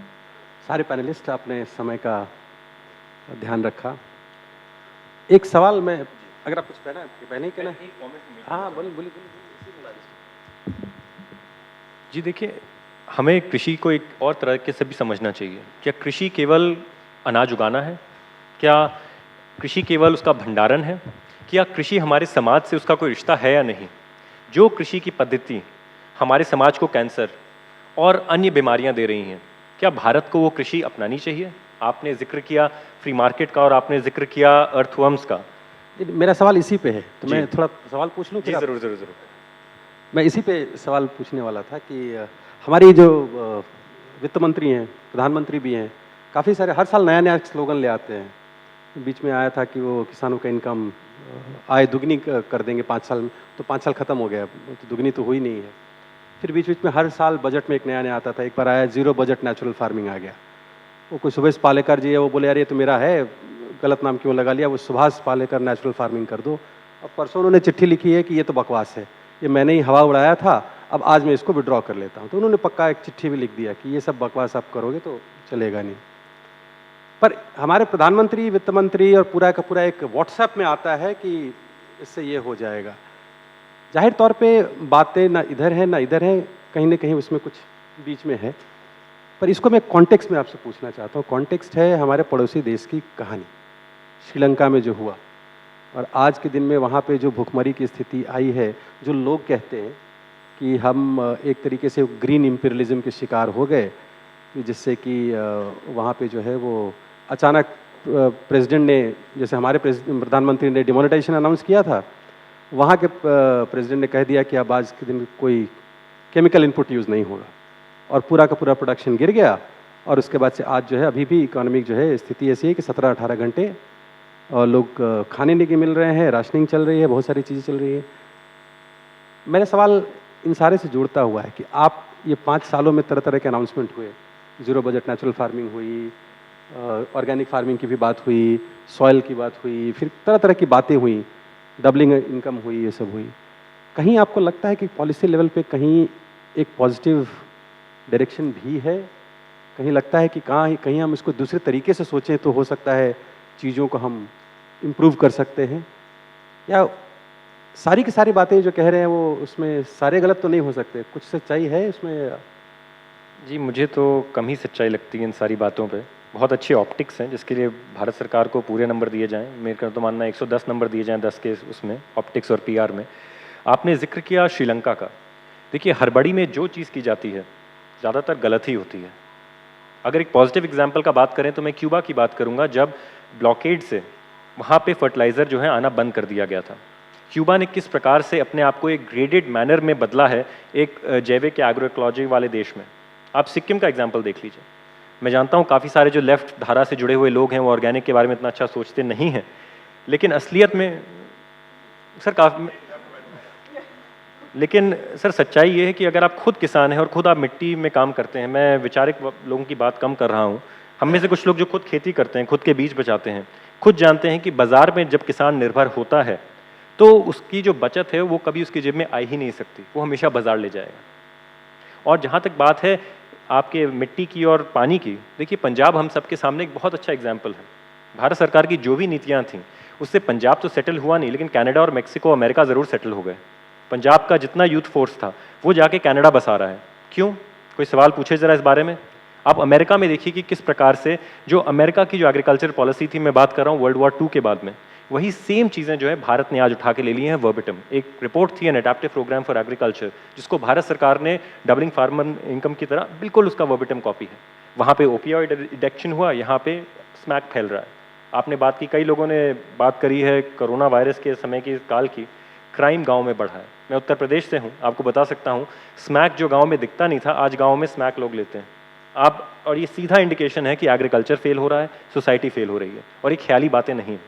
सारे panelist, आपने समय का ध्यान रखा. एक सवाल मैं, अगर आप कुछ कहना है, पहले ही कहना है. हाँ बोलिए. जी देखिए, हमें कृषि को एक और तरह के से भी समझना चाहिए. क्या कृषि केवल अनाज उगाना है? क्या कृषि केवल उसका भंडारण है? क्या कृषि हमारे समाज से उसका कोई रिश्ता है या नहीं? जो कृषि की पद्धति हमारे समाज को कैंसर और अन्य बीमारियां दे रही हैं, क्या भारत को वो कृषि अपनानी चाहिए? आपने जिक्र किया फ्री मार्केट का और आपने जिक्र किया अर्थवर्म्स का। मेरा सवाल इसी पे है, तो जी। मैं थोड़ा सवाल पूछ लूँ? जी जरूर जरूर जरूर। मैं इसी पे सवाल पूछने वाला था कि हमारी जो वित्त मंत्री हैं, प्रधानमंत्री भी हैं, काफ़ी सारे हर साल नया नया स्लोगन ले आते हैं। बीच में आया था कि वो किसानों का इनकम आय दुगनी कर देंगे 5 साल में, तो 5 साल खत्म हो गया, तो दुगनी तो हुई नहीं है। फिर बीच बीच में हर साल बजट में एक नया नया आता था। एक बार आया जीरो बजट नेचुरल फार्मिंग आ गया। वो कोई सुभाष पालेकर जी है, वो बोले यार ये तो मेरा है, गलत नाम क्यों लगा लिया, वो सुभाष पालेकर नेचुरल फार्मिंग कर दो। अब परसों उन्होंने चिट्ठी लिखी है कि ये तो बकवास है, ये मैंने ही हवा उड़ाया था, अब आज मैं इसको विड्रॉ कर लेता हूँ। तो उन्होंने पक्का एक चिट्ठी भी लिख दिया कि ये सब बकवास आप करोगे तो चलेगा नहीं। पर हमारे प्रधानमंत्री, वित्त मंत्री और पूरा का पूरा एक व्हाट्सएप में आता है कि इससे ये हो जाएगा। जाहिर तौर पे बातें ना इधर है ना इधर है, कहीं ना कहीं उसमें कुछ बीच में है। पर इसको मैं कॉन्टेक्स्ट में आपसे पूछना चाहता हूँ। कॉन्टेक्स्ट है हमारे पड़ोसी देश की कहानी, श्रीलंका में जो हुआ, और आज के दिन में वहाँ पे जो भुखमरी की स्थिति आई है। जो लोग कहते हैं कि हम एक तरीके से ग्रीन इम्पीरियलिज्म के शिकार हो गए, जिससे कि वहाँ पे जो है वो अचानक प्रेसिडेंट ने, जैसे हमारे प्रधानमंत्री ने डिमोनेटाइजेशन अनाउंस किया था, वहाँ के प्रेसिडेंट ने कह दिया कि अब आज के दिन कोई केमिकल इनपुट यूज़ नहीं होगा, और पूरा का पूरा प्रोडक्शन गिर गया। और उसके बाद से आज जो है अभी भी इकोनॉमिक जो है स्थिति ऐसी है कि 17-18 घंटे और लोग खाने नहीं मिल रहे हैं, राशनिंग चल रही है, बहुत सारी चीज़ें चल रही है। मेरा सवाल इन सारे से जुड़ता हुआ है कि आप ये 5 सालों में तरह तरह के अनाउंसमेंट हुए, जीरो बजट नेचुरल फार्मिंग हुई, ऑर्गेनिक फार्मिंग की भी बात हुई, सॉइल की बात हुई, फिर तरह तरह की बातें हुई, डबलिंग इनकम हुई, ये सब हुई। कहीं आपको लगता है कि पॉलिसी लेवल पे कहीं एक पॉजिटिव डायरेक्शन भी है? कहीं लगता है कि कहीं हम इसको दूसरे तरीके से सोचें तो हो सकता है चीज़ों को हम इम्प्रूव कर सकते हैं? या सारी की सारी बातें जो कह रहे हैं वो उसमें सारे गलत तो नहीं हो सकते, कुछ सच्चाई है इसमें? जी, मुझे तो कम ही सच्चाई लगती है इन सारी बातों पे। बहुत अच्छे ऑप्टिक्स हैं जिसके लिए भारत सरकार को पूरे नंबर दिए जाएं। मेरा तो मानना है 110 नंबर दिए जाएं 10 के उसमें, ऑप्टिक्स और पीआर में। आपने जिक्र किया श्रीलंका का। देखिए, हड़बड़ी में जो चीज़ की जाती है ज़्यादातर गलत ही होती है। अगर एक पॉजिटिव एग्जाम्पल का बात करें तो मैं क्यूबा की बात करूँगा। जब ब्लॉकेड से वहाँ पे फर्टिलाइज़र जो है आना बंद कर दिया गया था, क्यूबा ने किस प्रकार से अपने आप को एक ग्रेडेड मैनर में बदला है एक जैविक या एग्रो इकोलॉजी वाले देश में। आप सिक्किम का एग्जाम्पल देख लीजिए। मैं जानता हूँ काफ़ी सारे जो लेफ्ट धारा से जुड़े हुए लोग हैं वो ऑर्गेनिक के बारे में इतना अच्छा सोचते नहीं हैं, लेकिन असलियत में सर सच्चाई ये है कि अगर आप खुद किसान हैं और खुद आप मिट्टी में काम करते हैं, मैं वैचारिक लोगों की बात कम कर रहा हूँ, हम में से कुछ लोग जो खुद खेती करते हैं, खुद के बीज बचाते हैं, खुद जानते हैं कि बाजार में जब किसान निर्भर होता है तो उसकी जो बचत है वो कभी उसकी जेब में आ ही नहीं सकती, वो हमेशा बाजार ले जाएगा। और जहाँ तक बात है आपके मिट्टी की और पानी की, देखिए पंजाब हम सबके सामने एक बहुत अच्छा एग्जाम्पल है। भारत सरकार की जो भी नीतियाँ थीं उससे पंजाब तो सेटल हुआ नहीं, लेकिन कनाडा और मेक्सिको, अमेरिका ज़रूर सेटल हो गए। पंजाब का जितना यूथ फोर्स था वो जाके कनाडा बसा रहा है। क्यों? कोई सवाल पूछे ज़रा इस बारे में। आप अमेरिका में देखिए कि किस प्रकार से जो अमेरिका की जो एग्रीकल्चर पॉलिसी थी, मैं बात कर रहा हूँ वर्ल्ड वॉर 2 के बाद में, वही सेम चीज़ें जो है भारत ने आज उठा के ले ली हैं वर्बिटम। एक रिपोर्ट थी an adaptive programme for agriculture, जिसको भारत सरकार ने डबलिंग फार्मर इनकम की तरह बिल्कुल उसका वर्बिटम कॉपी है। वहाँ पे ओपियोइड एडिक्शन हुआ, यहाँ पे स्मैक फैल रहा है। आपने बात की, कई लोगों ने बात करी है कोरोना वायरस के समय की काल की, क्राइम गाँव में बढ़ा है। मैं उत्तर प्रदेश से हूँ, आपको बता सकता हूँ स्मैक जो गाँव में दिखता नहीं था, आज गाँव में स्मैक लोग लेते हैं आप। और ये सीधा इंडिकेशन है कि एग्रीकल्चर फेल हो रहा है, सोसाइटी फेल हो रही है, और ये ख्याली बातें नहीं हैं।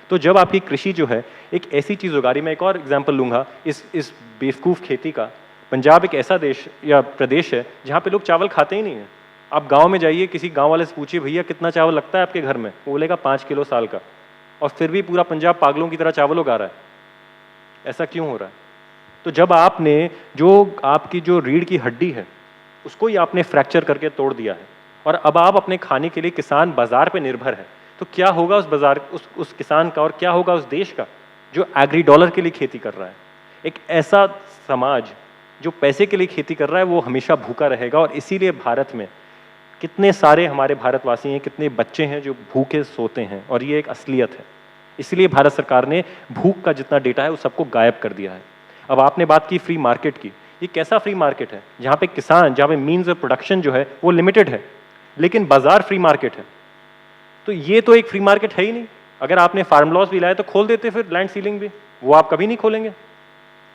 तो जब आपकी कृषि जो है एक ऐसी चीज़ उगा रही, मैं एक और एग्जांपल लूँगा इस बेवकूफ़ खेती का। पंजाब एक ऐसा देश या प्रदेश है जहाँ पे लोग चावल खाते ही नहीं हैं। आप गांव में जाइए, किसी गांव वाले से पूछिए भैया कितना चावल लगता है आपके घर में, वो बोलेगा 5 किलो साल का, और फिर भी पूरा पंजाब पागलों की तरह चावल उगा रहा है। ऐसा क्यों हो रहा है? तो जब आपने जो आपकी जो रीढ़ की हड्डी है उसको ही आपने फ्रैक्चर करके तोड़ दिया है, और अब आप अपने खाने के लिए किसान बाजार पे निर्भर है, तो क्या होगा उस बाजार उस किसान का, और क्या होगा उस देश का जो एग्री डॉलर के लिए खेती कर रहा है। एक ऐसा समाज जो पैसे के लिए खेती कर रहा है वो हमेशा भूखा रहेगा। और इसीलिए भारत में कितने सारे हमारे भारतवासी हैं, कितने बच्चे हैं जो भूखे सोते हैं, और ये एक असलियत है। इसलिए भारत सरकार ने भूख का जितना डेटा है उस सबको गायब कर दिया है। अब आपने बात की फ्री मार्केट की, ये कैसा फ्री मार्केट है? जहाँ पे किसान, जहाँ पे मीन्स ऑफ प्रोडक्शन जो है वो लिमिटेड है, लेकिन बाजार फ्री मार्केट है। तो ये तो एक फ्री मार्केट है ही नहीं। अगर आपने फार्म लॉस भी लाए तो खोल देते फिर लैंड सीलिंग भी, वो आप कभी नहीं खोलेंगे।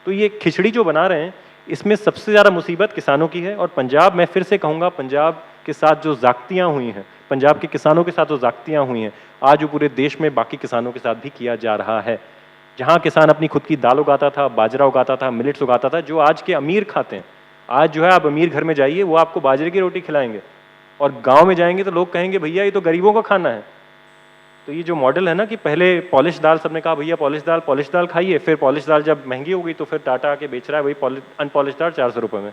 तो ये खिचड़ी जो बना रहे हैं, इसमें सबसे ज़्यादा मुसीबत किसानों की है। और पंजाब, मैं फिर से कहूँगा, पंजाब के साथ जो ज़्यादतियाँ हुई हैं, पंजाब के किसानों के साथ जो ज़्यादतियाँ हुई हैं, आज वो पूरे देश में बाकी किसानों के साथ भी किया जा रहा है। जहाँ किसान अपनी खुद की दाल उगाता था, बाजरा उगाता था, मिलेट्स उगाता था, जो आज के अमीर खाते हैं, आज जो है आप अमीर घर में जाइए, वो आपको बाजरे की रोटी खिलाएंगे, और गाँव में जाएंगे तो लोग कहेंगे भैया ये तो गरीबों का खाना है। तो ये जो मॉडल है ना कि पहले पॉलिश दाल, सबने कहा भैया पॉलिश दाल खाइए, फिर पॉलिश दाल जब महंगी हो गई तो फिर टाटा आके बेच रहा है वही अनपॉलिश दाल 400 रुपये में।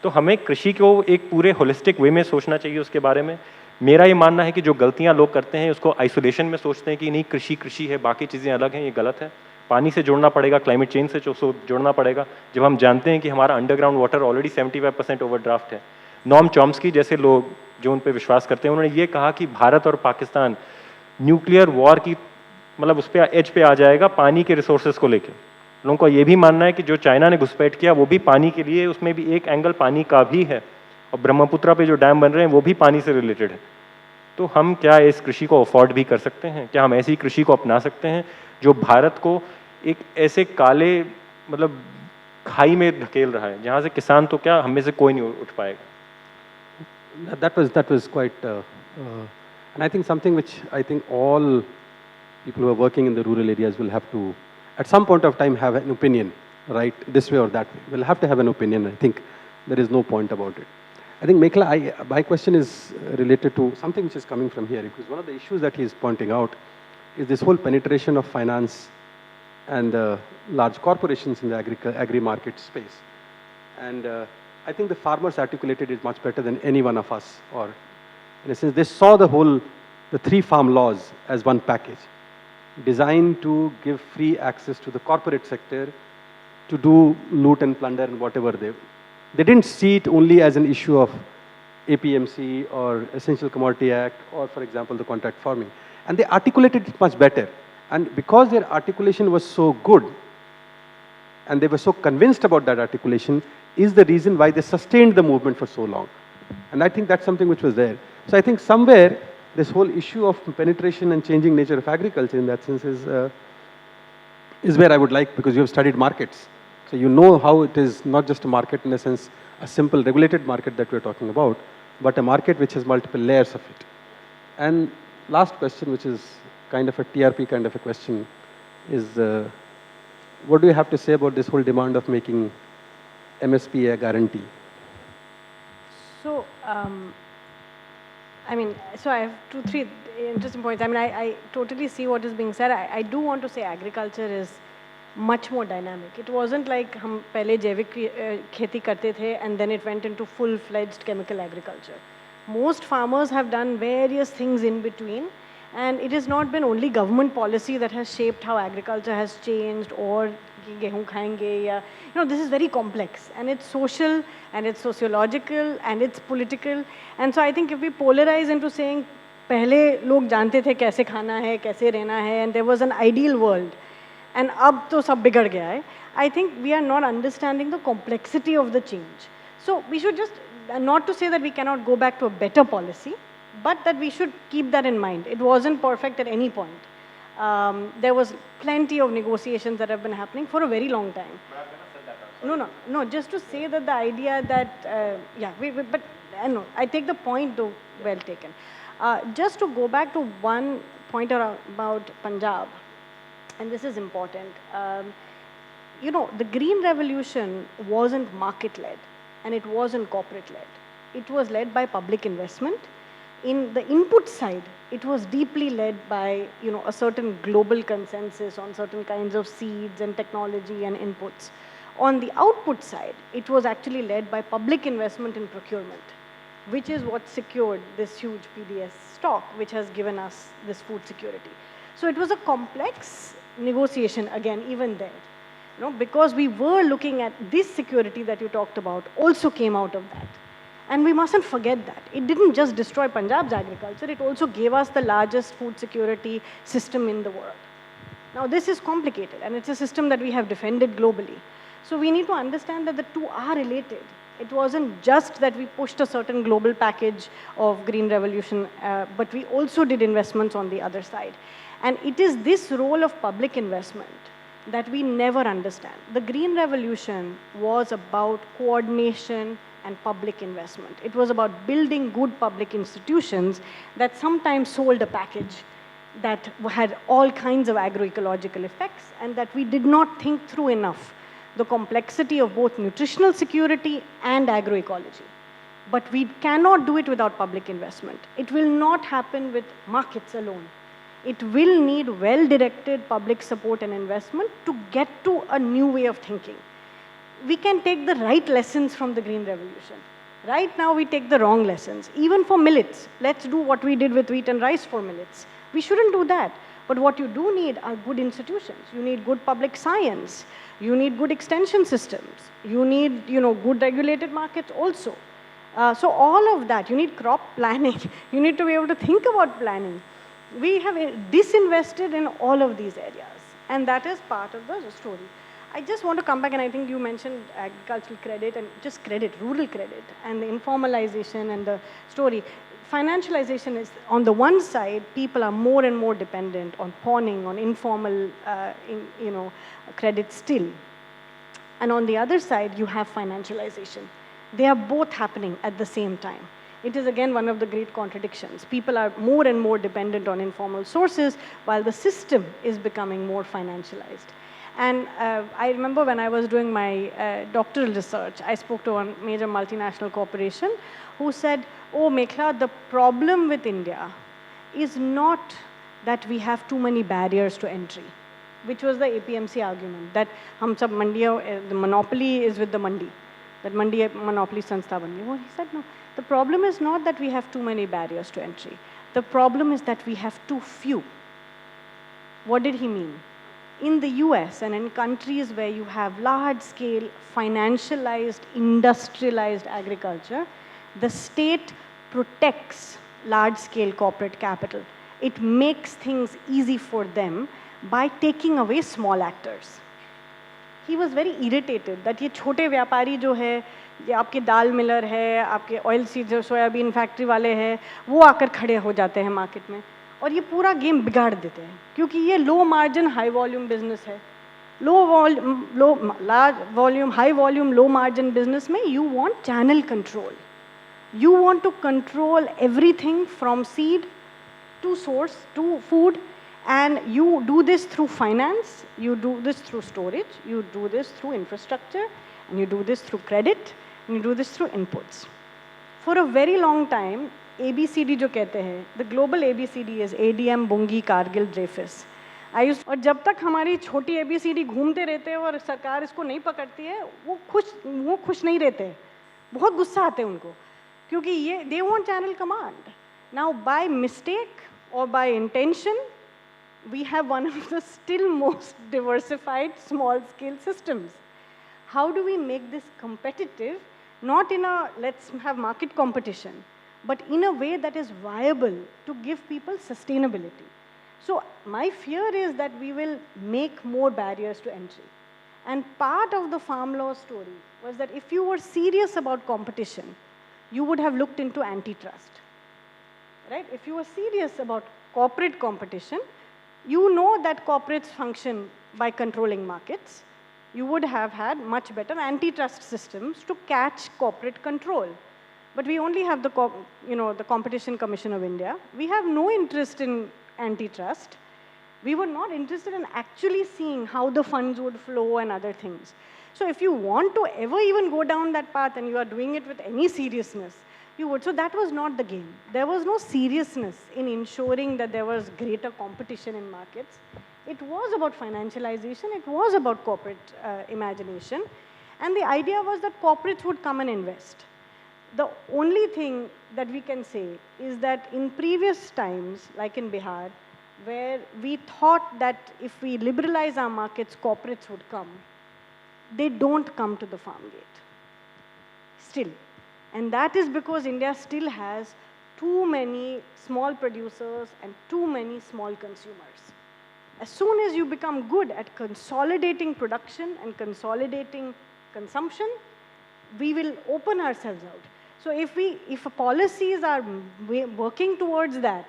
तो हमें कृषि को एक पूरे होलिस्टिक वे में सोचना चाहिए उसके बारे में। मेरा ये मानना है कि जो गलतियां लोग करते हैं उसको आइसोलेशन में सोचते हैं कि नहीं कृषि है, बाकी चीज़ें अलग हैं, ये गलत है। पानी से जोड़ना पड़ेगा, क्लाइमेट चेंज से जोड़ना पड़ेगा। जब हम जानते हैं कि हमारा अंडरग्राउंड वाटर ऑलरेडी 75% ओवरड्राफ्ट है। नॉम चॉम्स्की जैसे लोग जो उन पर विश्वास करते हैं, उन्होंने ये कहा कि भारत और पाकिस्तान न्यूक्लियर वॉर की मतलब उस पर एज पे आ जाएगा पानी के रिसोर्सेज को लेके। लोगों को ये भी मानना है कि जो चाइना ने घुसपैठ किया वो भी पानी के लिए, उसमें भी एक एंगल पानी का भी है, और ब्रह्मपुत्रा पे जो डैम बन रहे हैं वो भी पानी से रिलेटेड है। तो हम क्या इस कृषि को अफोर्ड भी कर सकते हैं? क्या हम ऐसी कृषि को अपना सकते हैं जो भारत को एक ऐसे काले मतलब खाई में धकेल रहा है, जहाँ से किसान तो क्या हम में से कोई नहीं उठ पाएगा? That was quite, and I think something which I think all people who are working in the rural areas will have to, at some point of time, have an opinion, right? This way or that way. We'll have to have an opinion. I think there is no point about it. I think, Mekhala, my question is related to something which is coming from here, because one of the issues that he is pointing out is this whole penetration of finance and large corporations in the agri-market space. And I think the farmers articulated it much better than any one of us, or in a sense, they saw the 3 farm laws as one package, designed to give free access to the corporate sector to do loot and plunder and whatever they didn't see it only as an issue of APMC or Essential Commodity Act or, for example, the contract farming. And they articulated it much better. And because their articulation was so good, and they were so convinced about that articulation, is the reason why they sustained the movement for so long. And I think that's something which was there. So I think somewhere, this whole issue of penetration and changing nature of agriculture in that sense is where I would like, because you have studied markets. So you know how it is not just a market in a sense, a simple regulated market that we're talking about, but a market which has multiple layers of it. And last question, which is kind of a TRP kind of a question, is what do you have to say about this whole demand of making MSP a guarantee? So, I mean, so I have 2-3 interesting points. I mean, I totally see what is being said. I do want to say agriculture is much more dynamic. It wasn't like हम पहले जैविक खेती करते थे and then it went into full-fledged chemical agriculture. Most farmers have done various things in between, and it has not been only government policy that has shaped how agriculture has changed, or गेहूं खाएंगे या this is very complex, and it's social and it's sociological and it's political. And so I think if we polarize into saying पहले लोग जानते थे कैसे खाना है, कैसे रहना है, and there was an ideal world, and अब तो सब बिगड़ गया है, I think we are not understanding the complexity of the change. So we should just, not to say that we cannot go back to a better policy, but that we should keep that in mind. It wasn't perfect at any point. There was plenty of negotiations that have been happening for a very long time. No, just to say that the idea that, but no, I take the point though, well taken. Just to go back to one point about Punjab, and this is important. The Green Revolution wasn't market-led, and it wasn't corporate-led. It was led by public investment. In the input side, it was deeply led by, a certain global consensus on certain kinds of seeds and technology and inputs. On the output side, it was actually led by public investment in procurement, which is what secured this huge PDS stock, which has given us this food security. So it was a complex negotiation, again, even there. Because we were looking at this security that you talked about also came out of that. And we mustn't forget that. It didn't just destroy Punjab's agriculture, it also gave us the largest food security system in the world. Now this is complicated and it's a system that we have defended globally. So we need to understand that the two are related. It wasn't just that we pushed a certain global package of green revolution, but we also did investments on the other side. And it is this role of public investment that we never understand. The green revolution was about coordination and public investment. It was about building good public institutions that sometimes sold a package that had all kinds of agroecological effects and that we did not think through enough the complexity of both nutritional security and agroecology. But we cannot do it without public investment. It will not happen with markets alone. It will need well-directed public support and investment to get to a new way of thinking. We can take the right lessons from the Green Revolution. Right now we take the wrong lessons. Even for millets, let's do what we did with wheat and rice for millets. We shouldn't do that. But what you do need are good institutions. You need good public science. You need good extension systems. You need, good regulated markets also. So all of that, you need crop planning. You need to be able to think about planning. We have disinvested in all of these areas. And that is part of the story. I just want to come back, and I think you mentioned agricultural credit and just credit, rural credit, and the informalization and the story. Financialization is, on the one side, people are more and more dependent on pawning, on informal, credit still. And on the other side, you have financialization. They are both happening at the same time. It is again one of the great contradictions. People are more and more dependent on informal sources while the system is becoming more financialized. And I remember when I was doing my doctoral research, I spoke to one major multinational corporation who said, oh, Mekhala, the problem with India is not that we have too many barriers to entry, which was the APMC argument, that the monopoly is with the mandi, that mandi monopoly sanstha ban gayi. Well, he said, no, the problem is not that we have too many barriers to entry. The problem is that we have too few. What did he mean? In the US and in countries where you have large-scale, financialized, industrialized agriculture, the state protects large-scale corporate capital. It makes things easy for them by taking away small actors. He was very irritated that ये छोटे व्यापारी जो है, ये आपके दाल Miller है, आपके oil seed soybean factory वाले हैं, वो आकर खड़े हो जाते हैं मार्केट में और ये पूरा गेम बिगाड़ देते हैं क्योंकि ये low margin high volume business है. Large volume high volume low margin business में you want channel control. You want to control everything from seed to source to food, and you do this through finance, you do this through storage, you do this through infrastructure, and you do this through credit, and you do this through inputs. For a very long time, ABCD जो कहते हैं, the global ABCD is ADM, Bungi, Kargil, Dreyfus. और जब तक हमारी छोटी ABCD घूमते रहते हैं और सरकार इसको नहीं पकड़ती है, वो खुश नहीं रहते, बहुत गुस्सा आते हैं उनको. क्योंकि ये they want channel command. Now by mistake or by intention, we have one of the still most diversified small scale systems. How do we make this competitive? Not in a let's have market competition, but in a way that is viable to give people sustainability. So my fear is that we will make more barriers to entry. And part of the farm law story was that if you were serious about competition, you would have looked into antitrust, right? If you were serious about corporate competition, you know that corporates function by controlling markets. You would have had much better antitrust systems to catch corporate control. But we only have the Competition Commission of India. We have no interest in antitrust. We were not interested in actually seeing how the funds would flow and other things. So if you want to ever even go down that path and you are doing it with any seriousness, you would. So that was not the game. There was no seriousness in ensuring that there was greater competition in markets. It was about financialization. It was about corporate imagination. And the idea was that corporates would come and invest. The only thing that we can say is that in previous times, like in Bihar, where we thought that if we liberalize our markets, corporates would come, they don't come to the farm gate. Still, And that is because India still has too many small producers and too many small consumers. As soon as you become good at consolidating production and consolidating consumption, we will open ourselves out. So if policies are working towards that,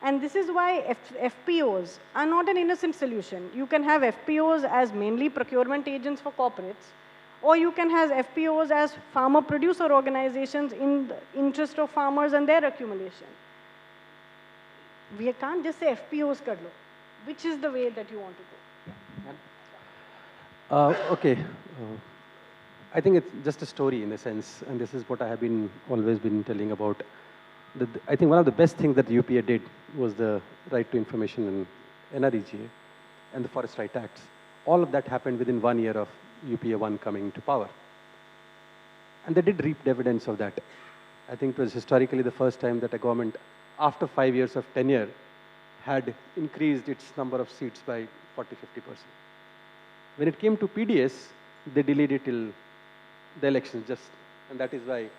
and this is why FPOs are not an innocent solution. You can have FPOs as mainly procurement agents for corporates, or you can have FPOs as farmer producer organizations in the interest of farmers and their accumulation. We can't just say FPOs kar lo. Which is the way that you want to go? Okay. I think it's just a story in a sense, and this is what I have always been telling about. I think one of the best things that the UPA did was the right to information and NREGA and the Forest Right Acts. All of that happened within 1 year of UPA 1 coming to power. And they did reap dividends of that. I think it was historically the first time that a government, after 5 years of tenure, had increased its number of seats by 40-50%. When it came to PDS, they delayed it till the elections and that is why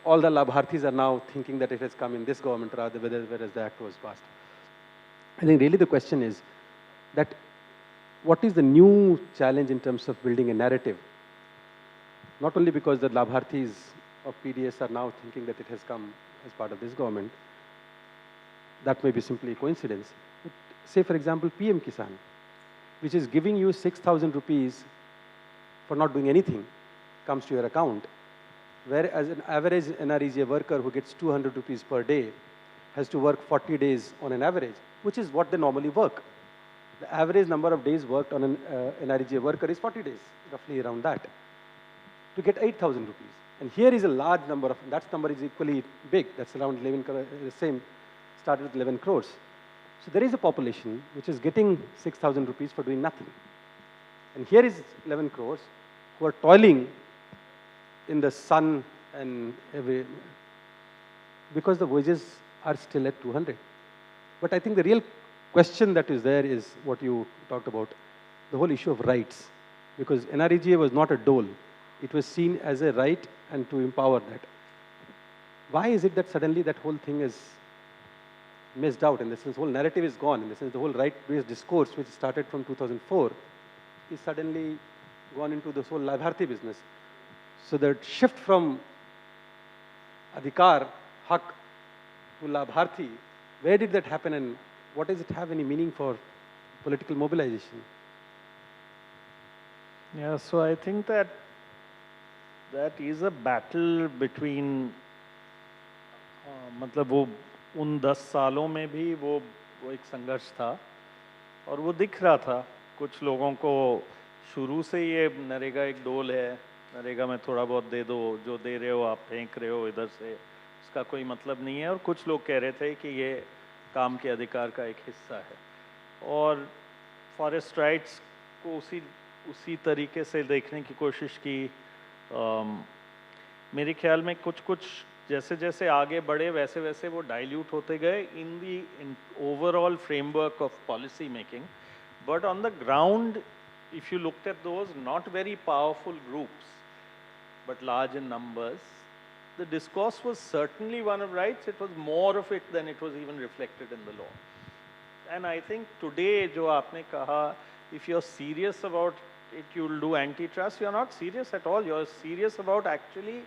all the Labharthis are now thinking that it has come in this government rather whereas the act was passed. I think really the question is that what is the new challenge in terms of building a narrative? Not only because the Labharthis of PDS are now thinking that it has come as part of this government, that may be simply a coincidence. But say, for example, PM Kisan, which is giving you 6,000 rupees for not doing anything, comes to your account, whereas an average NREGA worker who gets 200 rupees per day has to work 40 days on an average, which is what they normally work. The average number of days worked on an NREGA worker is 40 days, roughly around that, to get 8,000 rupees. And here is a large number that number is equally big, that's around 11 crore, the same, started with 11 crores. So there is a population which is getting 6,000 rupees for doing nothing. And here is 11 crores who are toiling in the sun and because the wages are still at 200. But I think the real question that is there is what you talked about, the whole issue of rights. Because NREGA was not a dole. It was seen as a right and to empower that. Why is it that suddenly that whole thing is missed out? In the sense, the whole narrative is gone. In the sense, the whole right-based discourse, which started from 2004, is suddenly gone into this whole Labharthi business. So the shift from Adhikar, Haq, to Labharthi, where did that happen and what does it have any meaning for political mobilization? Yeah, so I think that is a battle between मतलब वो उन 10 सालों में भी वो एक संघर्ष था और वो दिख रहा था कुछ लोगों को शुरू से ये नरेगा एक डोल है, नरेगा में थोड़ा बहुत दे दो, जो दे रहे हो आप फेंक रहे हो इधर से, उसका कोई मतलब नहीं है। और कुछ लोग कह रहे थे कि ये काम के अधिकार का एक हिस्सा है और फॉरेस्ट राइट्स को उसी तरीके से देखने की कोशिश की। मेरे ख्याल में कुछ जैसे जैसे आगे बढ़े वैसे वैसे वो डाइल्यूट होते गए in the overall framework of policy making. But on the ground if you looked at those not very powerful groups but large in numbers, the discourse was certainly one of rights. It was more of it than it was even reflected in the law. And I think today jo aapne kaha, if you're serious about it, you'll do antitrust. You're not serious at all. You're serious about actually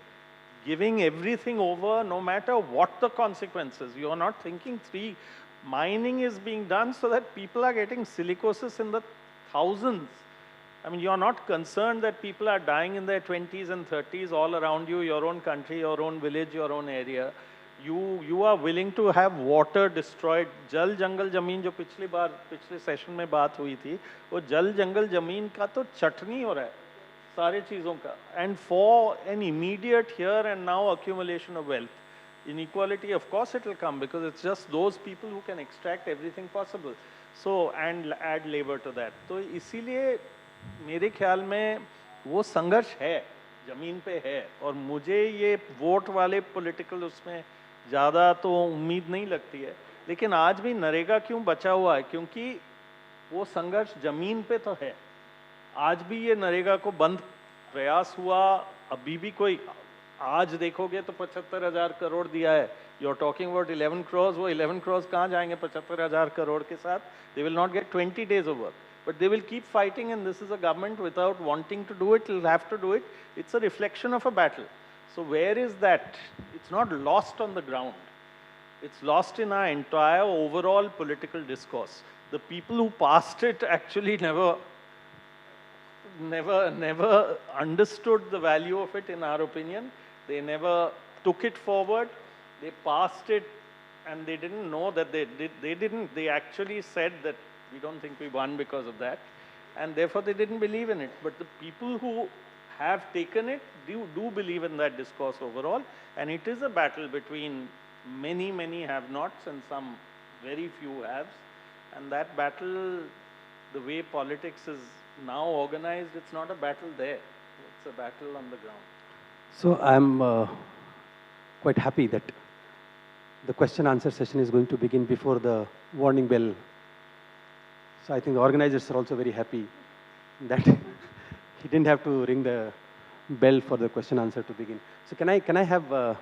giving everything over no matter what the consequences. You're not thinking mining is being done so that people are getting silicosis in the thousands. I mean, you're not concerned that people are dying in their 20s and 30s all around you, your own country, your own village, your own area. You are willing to have water destroyed. जल जंगल जमीन जो पिछले session में बात हुई थी, वो जल जंगल जमीन का तो चटनी हो रहा है सारे चीज़ों का. And for an immediate here and now accumulation of wealth, inequality of course it will come because it's just those people who can extract everything possible. So and add labor to that. तो इसीलिए मेरे ख्याल में वो संघर्ष है, जमीन पे है और मुझे ये वोट वाले पॉलिटिकल उसमें ज़्यादा तो उम्मीद नहीं लगती है. लेकिन आज भी नरेगा क्यों बचा हुआ है? क्योंकि वो संघर्ष जमीन पे तो है. आज भी ये नरेगा को बंद प्रयास हुआ, अभी भी कोई आज देखोगे तो 75,000 करोड़ दिया है. You're talking about 11 crores. वो 11 crores कहाँ जाएंगे 75,000 करोड़ के साथ? They will not get 20 days of work. But they will keep fighting, and this is a government without wanting to do it, will have to do it. It's a reflection of a battle. So where is that? It's not lost on the ground. It's lost in our entire overall political discourse. The people who passed it actually never understood the value of it, in our opinion. They never took it forward. They passed it, and they didn't know that they actually said that we don't think we won because of that, and therefore they didn't believe in it. But the people who have taken it do believe in that discourse overall, and it is a battle between many have-nots and some very few haves, and that battle, the way politics is now organized, it's not a battle there, it's a battle on the ground. So I'm quite happy that the question answer session is going to begin before the warning bell. So I think the organizers are also very happy that he didn't have to ring the bell for the question answer to begin. So can I have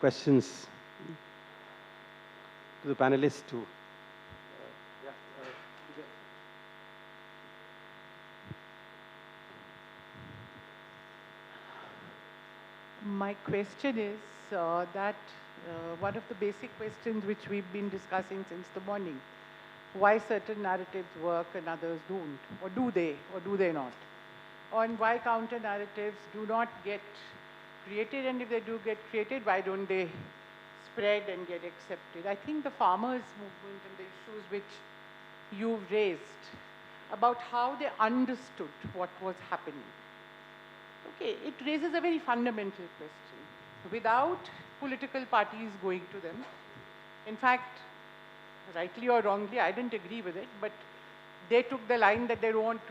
questions to the panelists too? My question is that one of the basic questions which we've been discussing since the morning, why certain narratives work and others don't, or do they not? On why counter narratives do not get created, and if they do get created, why don't they spread and get accepted? I think the farmers' movement and the issues which you've raised about how they understood what was happening. Okay, it raises a very fundamental question. Without political parties going to them, in fact, rightly or wrongly, I didn't agree with it, but they took the line that they don't want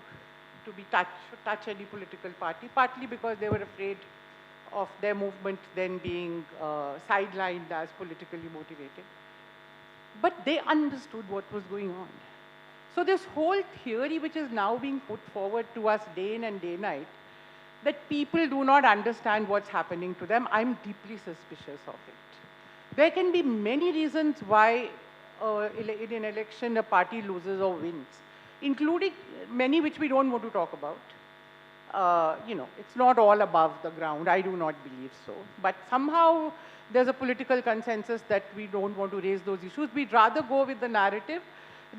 to be touch any political party, partly because they were afraid of their movement then being sidelined as politically motivated. But they understood what was going on. So this whole theory which is now being put forward to us day in and day night, that people do not understand what's happening to them, I'm deeply suspicious of it. There can be many reasons why in an election a party loses or wins, including many which we don't want to talk about. It's not all above the ground. I do not believe so. But somehow there's a political consensus that we don't want to raise those issues. We'd rather go with the narrative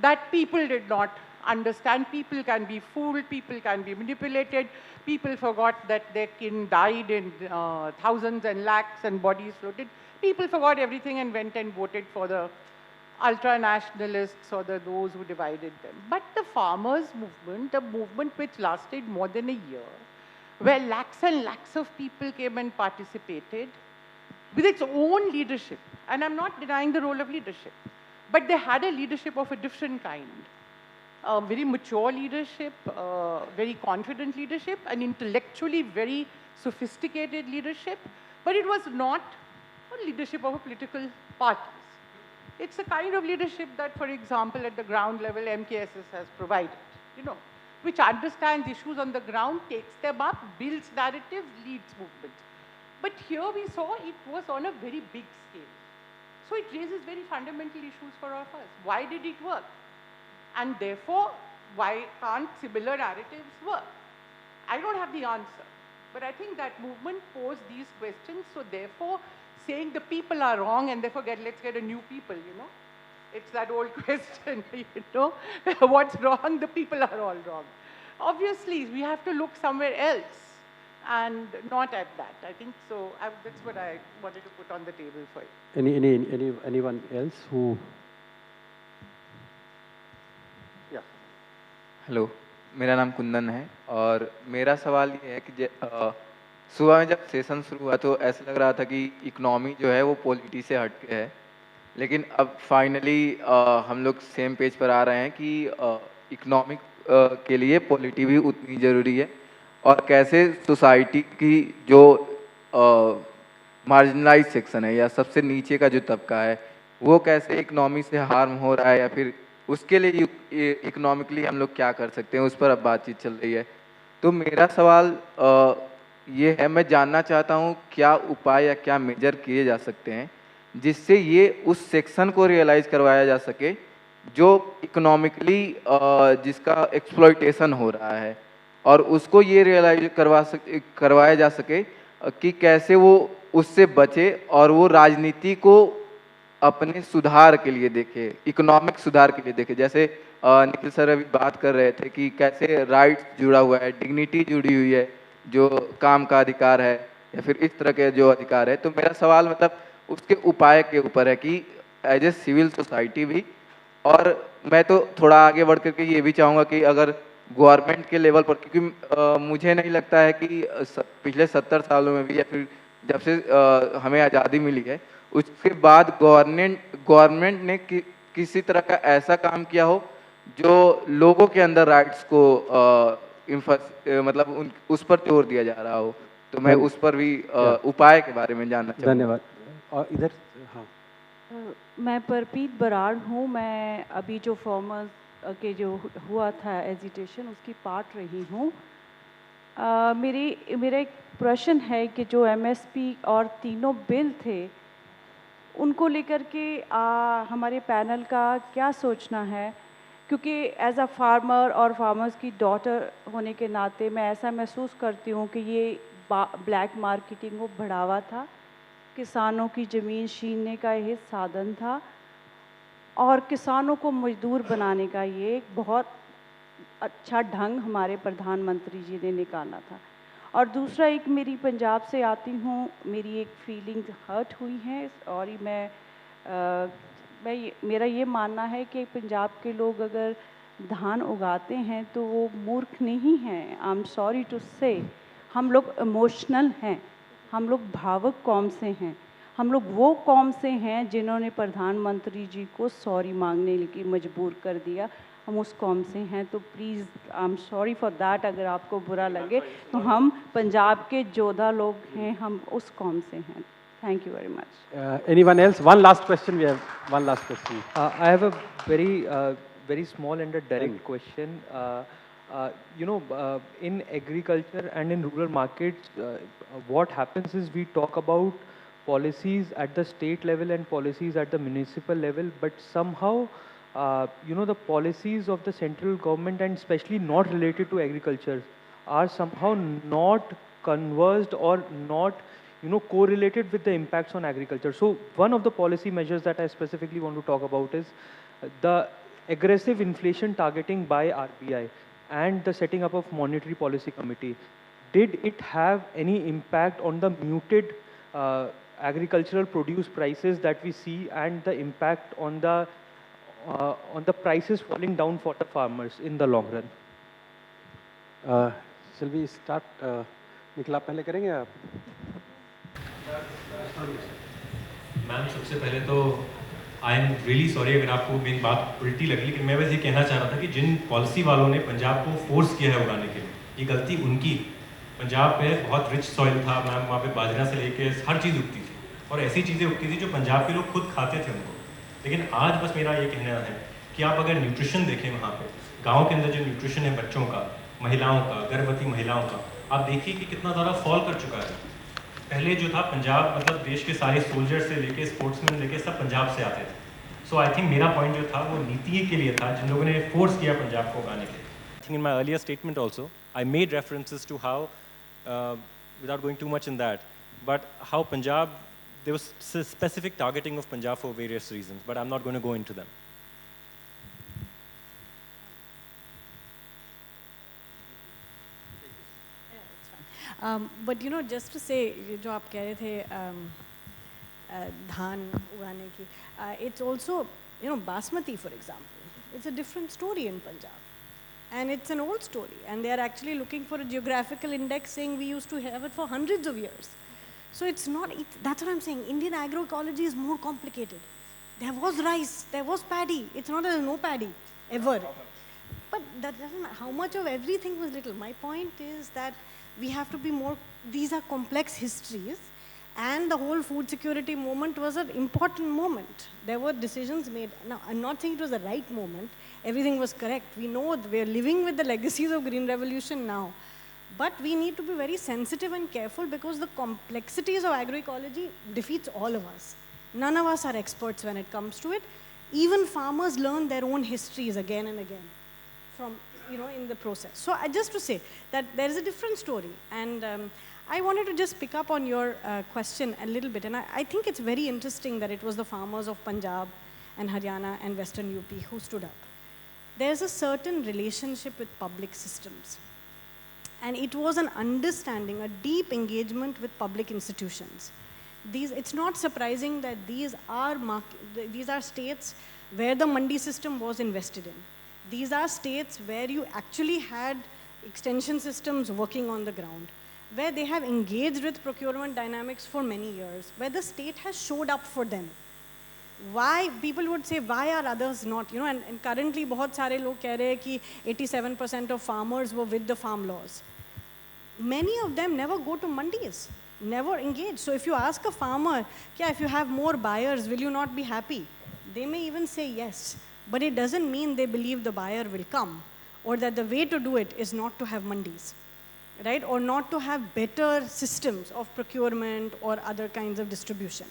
that people did not understand. People can be fooled. People can be manipulated. People forgot that their kin died in thousands and lakhs and bodies floated. People forgot everything and went and voted for the ultra-nationalists or those who divided them. But the farmers' movement, a movement which lasted more than a year, where lakhs and lakhs of people came and participated with its own leadership. And I'm not denying the role of leadership, but they had a leadership of a different kind. Very mature leadership, very confident leadership, and intellectually very sophisticated leadership, but it was not a leadership of a political parties. It's a kind of leadership that, for example, at the ground level, MKSS has provided, which understands issues on the ground, takes them up, builds narratives, leads movements. But here we saw it was on a very big scale. So it raises very fundamental issues for all of us. Why did it work? And therefore, why can't similar narratives work? I don't have the answer. But I think that movement posed these questions. So therefore, saying the people are wrong and therefore let's get a new people, It's that old question, What's wrong? The people are all wrong. Obviously, we have to look somewhere else and not at that. I think so. That's what I wanted to put on the table for you. Anyone else who... hello, मेरा नाम कुंदन है और मेरा सवाल ये है कि सुबह में जब सेशन शुरू हुआ तो ऐसा लग रहा था कि इकोनॉमी जो है वो पॉलिटी से हट के है, लेकिन अब फाइनली हम लोग सेम पेज पर आ रहे हैं कि इकोनॉमिक के लिए पॉलिटी भी उतनी ज़रूरी है और कैसे सोसाइटी की जो मार्जिनलाइज सेक्शन है या सबसे नीचे का जो तबका है वो कैसे इकोनॉमी से हार्म हो रहा है या फिर उसके लिए इकोनॉमिकली हम लोग क्या कर सकते हैं, उस पर अब बातचीत चल रही है। तो मेरा सवाल ये है, मैं जानना चाहता हूँ क्या उपाय या क्या मेजर किए जा सकते हैं जिससे ये उस सेक्शन को रियलाइज करवाया जा सके जो इकोनॉमिकली जिसका एक्सप्लॉइटेशन हो रहा है, और उसको ये रियलाइज करवाया जा सके कि कैसे वो उससे बचे और वो राजनीति को अपने सुधार के लिए देखे, इकोनॉमिक सुधार के लिए देखे। जैसे निखिल सर अभी बात कर रहे थे कि कैसे राइट्स जुड़ा हुआ है, डिग्निटी जुड़ी हुई है, जो काम का अधिकार है या फिर इस तरह के जो अधिकार है। तो मेरा सवाल मतलब उसके उपाय के ऊपर है कि एज ए सिविल सोसाइटी भी, और मैं तो थोड़ा आगे बढ़ करके ये भी चाहूँगा कि अगर गवर्नमेंट के लेवल पर, क्योंकि मुझे नहीं लगता है कि पिछले 70 सालों में भी या फिर जब से हमें आज़ादी मिली है उसके बाद गवर्नमेंट ने किसी तरह का ऐसा काम किया हो जो लोगों के अंदर राइट्स को मतलब उस पर जोर दिया जा रहा हो। तो मैं उस पर भी उपाय के बारे में जानना चाहूँगा। धन्यवाद। और इधर हाँ, मैं परपीत बराड़ हूँ। मैं अभी जो फॉर्मर्स के जो हुआ था एजिटेशन उसकी पार्ट रही हूँ। मेरा एक प्रश्न है कि जो एमएसपी और तीनों बिल थे उनको लेकर के हमारे पैनल का क्या सोचना है, क्योंकि एज अ फार्मर और फार्मर्स की डॉटर होने के नाते मैं ऐसा महसूस करती हूँ कि ये ब्लैक मार्केटिंग को बढ़ावा था, किसानों की ज़मीन छीनने का ये साधन था और किसानों को मजदूर बनाने का ये एक बहुत अच्छा ढंग हमारे प्रधानमंत्री जी ने निकाला था। और दूसरा एक, मेरी पंजाब से आती हूँ, मेरी एक फीलिंग हर्ट हुई है और मेरा ये मानना है कि पंजाब के लोग अगर धान उगाते हैं तो वो मूर्ख नहीं हैं। आई एम सॉरी टू से, हम लोग इमोशनल हैं, हम लोग भावुक कौम से हैं, हम लोग वो कौम से हैं जिन्होंने प्रधानमंत्री जी को सॉरी मांगने के मजबूर कर दिया। हम उस कौम से हैं, तो please I am sorry for that. अगर आपको बुरा लगे तो हम पंजाब के जोधा लोग हैं, हम उस कौम से हैं। Thank you very much. Anyone else? One last question. We have one last question. I have a very small and a direct question. In agriculture and in rural markets, what happens is we talk about policies at the state level and policies at the municipal level, but somehow, the policies of the central government and especially not related to agriculture are somehow not conversed or not correlated with the impacts on agriculture. So one of the policy measures that I specifically want to talk about is the aggressive inflation targeting by RBI and the setting up of monetary policy committee. Did it have any impact on the muted agricultural produce prices that we see and the impact on the prices falling down for the farmers in the long run? Shall we start? Nikhil, आप पहले करेंगे आप? Ma'am, सबसे पहले तो I am really sorry अगर आपको मेरी बात उल्टी लगी, लेकिन मैं बस ये कहना चाह रहा था कि जिन पॉलिसी वालों ने पंजाब को फोर्स किया है उगाने के लिए, ये गलती उनकी। पंजाब पे बहुत रिच सॉइल था मैम, वहाँ पे बाजरा से लेके हर चीज़ उगती थी और ऐसी चीज़ें उगती थी जो पंजाब के लोग खुद खाते थे उनको। लेकिन आज बस मेरा ये कहना है कि आप अगर न्यूट्रिशन देखें वहाँ पे, गाँव के अंदर जो न्यूट्रिशन है बच्चों का, महिलाओं का, गर्भवती महिलाओं का, आप देखिए कि कितना ज़्यादा फॉल कर चुका है। पहले जो था पंजाब, मतलब देश के सारे सोल्जर से लेके स्पोर्ट्समैन लेके सब पंजाब से आते थे। सो आई थिंक मेरा पॉइंट जो था वो नीति के लिए था जिन लोगों ने फोर्स किया पंजाब को उगाने के लिए। I think in my earlier statement also I made references to how, without going too much in that, but how Punjab, there was specific targeting of Punjab for various reasons, but I'm not going to go into them. But just to say, जो आप कह रहे थे धान उगाने की, it's also, Basmati, for example, it's a different story in Punjab. And it's an old story, and they are actually looking for a geographical index saying we used to have it for hundreds of years. So it's not, that's what I'm saying, Indian agroecology is more complicated. There was rice, there was paddy, it's not that there's no paddy, ever. But that doesn't, how much of everything was little. My point is that we have to be more, these are complex histories, and the whole food security movement was an important moment. There were decisions made. Now, I'm not saying it was the right moment, everything was correct. We know we're living with the legacies of Green Revolution now. But we need to be very sensitive and careful because the complexities of agroecology defeats all of us. None of us are experts when it comes to it. Even farmers learn their own histories again and again from, in the process. So just to say that there is a different story. And I wanted to just pick up on your question a little bit. And I think it's very interesting that it was the farmers of Punjab and Haryana and Western UP who stood up. There's a certain relationship with public systems. And it was an understanding, a deep engagement with public institutions. It's not surprising that these are states where the mandi system was invested in. These are states where you actually had extension systems working on the ground, where they have engaged with procurement dynamics for many years, where the state has showed up for them. Why, people would say, why are others not? And currently, बहुत सारे लोग कह रहे हैं कि 87% of farmers were with the farm laws. Many of them never go to mandis, never engage. So if you ask a farmer, if you have more buyers, will you not be happy? They may even say yes, but it doesn't mean they believe the buyer will come, or that the way to do it is not to have mandis, right? Or not to have better systems of procurement or other kinds of distribution.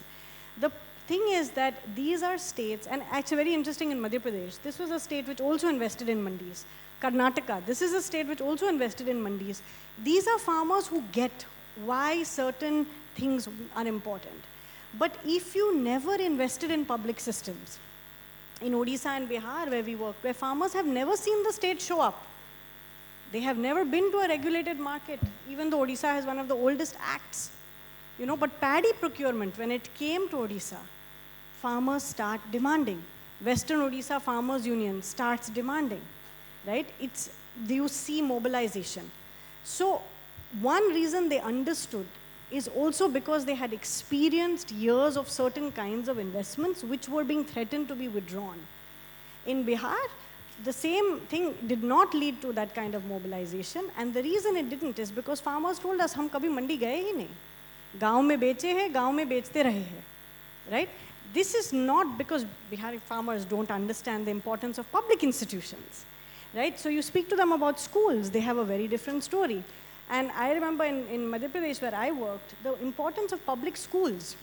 The thing is that these are states, and actually very interesting in Madhya Pradesh, this was a state which also invested in mandis. Karnataka, this is a state which also invested in mandis. These are farmers who get why certain things are important. But if you never invested in public systems, in Odisha and Bihar where we work, where farmers have never seen the state show up, they have never been to a regulated market, even though Odisha has one of the oldest acts. But paddy procurement, when it came to Odisha, farmers start demanding. Western Odisha Farmers Union starts demanding, right? You see mobilization. So one reason they understood is also because they had experienced years of certain kinds of investments which were being threatened to be withdrawn. In Bihar, the same thing did not lead to that kind of mobilization, and the reason it didn't is because farmers told us, हम कभी मंडी गए ही नहीं, गांव में बेचे हैं, गांव में बेचते रहे हैं, right? This is not because Bihari farmers don't understand the importance of public institutions, right? So you speak to them about schools, they have a very different story. And I remember in Madhya Pradesh where I worked, the importance of public schools.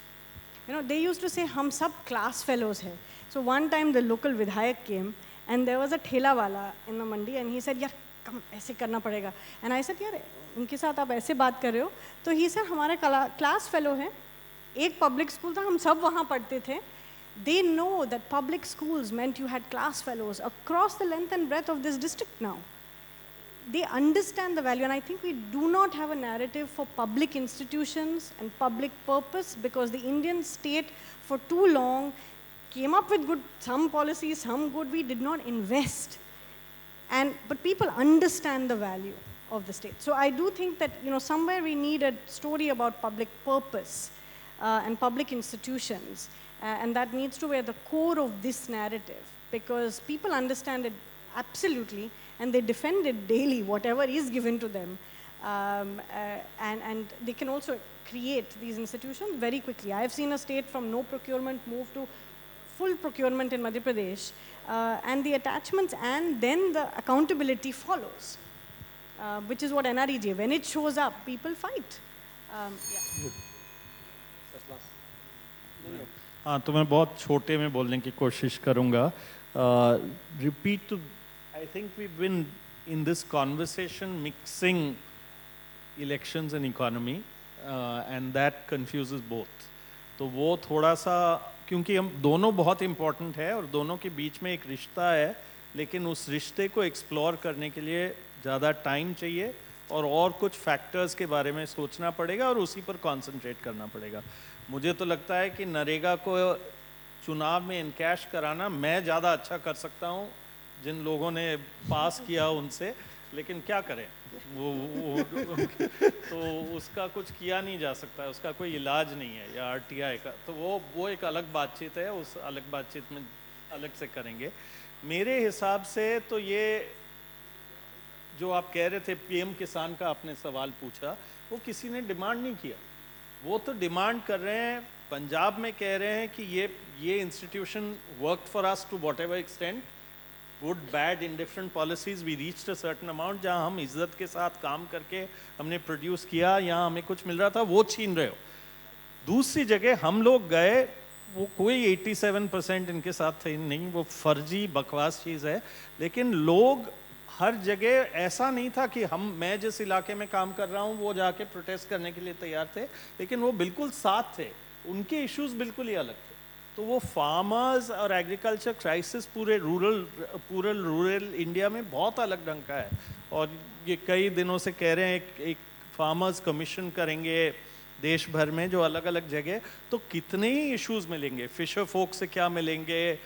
They used to say, hum sab class fellows hai. So one time the local Vidhayak came and there was a thela wala in the mandi and he said, yaar, kam aise karna padega. And I said, yaar, unke saath aap aise baat kar rahe ho. So he said, hamare class fellow hai. Ek public school tha, hum sab wahan padhte the. They know that public schools meant you had class fellows across the length and breadth of this district now. They understand the value, and I think we do not have a narrative for public institutions and public purpose because the Indian state for too long came up with some policies, some good, we did not invest. But people understand the value of the state. So I do think that somewhere we need a story about public purpose and public institutions, and that needs to be at the core of this narrative because people understand it absolutely, and they defend it daily, whatever is given to them. And they can also create these institutions very quickly. I have seen a state from no procurement move to full procurement in Madhya Pradesh, and the attachments and then the accountability follows, which is what NREJ, when it shows up, people fight. हाँ, तो मैं बहुत छोटे में बोलने की कोशिश करूँगा. Repeat to I think we've been in this conversation mixing elections and economy, and that confuses both. तो वो थोड़ा सा, क्योंकि हम दोनों बहुत important है और दोनों के बीच में एक रिश्ता है, लेकिन उस रिश्ते को explore करने के लिए ज़्यादा time चाहिए और कुछ factors के बारे में सोचना पड़ेगा और उसी पर concentrate करना पड़ेगा. मुझे तो लगता है कि नरेगा को चुनाव में इनकैश कराना मैं ज़्यादा अच्छा कर सकता हूँ जिन लोगों ने पास किया उनसे, लेकिन क्या करें वो तो उसका कुछ किया नहीं जा सकता है, उसका कोई इलाज नहीं है या आरटीआई का, तो वो एक अलग बातचीत है, उस अलग बातचीत में अलग से करेंगे. मेरे हिसाब से तो ये जो आप कह रहे थे पीएम किसान का आपने सवाल पूछा, वो किसी ने डिमांड नहीं किया, वो तो डिमांड कर रहे हैं, पंजाब में कह रहे हैं कि ये institution work for us to whatever extent, good bad indifferent policies we reached a certain amount, जहाँ हम इज्जत के साथ काम करके हमने प्रोड्यूस किया, यहाँ हमें कुछ मिल रहा था, वो छीन रहे हो। दूसरी जगह हम लोग गए, वो कोई 87% इनके साथ थे नहीं, वो फर्जी बकवास चीज़ है, लेकिन लोग हर जगह ऐसा नहीं था कि मैं जिस इलाके में काम कर रहा हूँ वो जाके प्रोटेस्ट करने के लिए तैयार थे, लेकिन वो बिल्कुल साथ थे, उनके इश्यूज बिल्कुल ही अलग थे। तो वो फार्मर्स और एग्रीकल्चर क्राइसिस पूरे रूरल इंडिया में बहुत अलग ढंग का है। और ये कई दिनों से कह रहे हैं एक फार्मर्स कमीशन करेंगे देश भर में, जो अलग अलग जगह, तो कितने ही इश्यूज मिलेंगे, फिशर फोक से क्या मिलेंगे,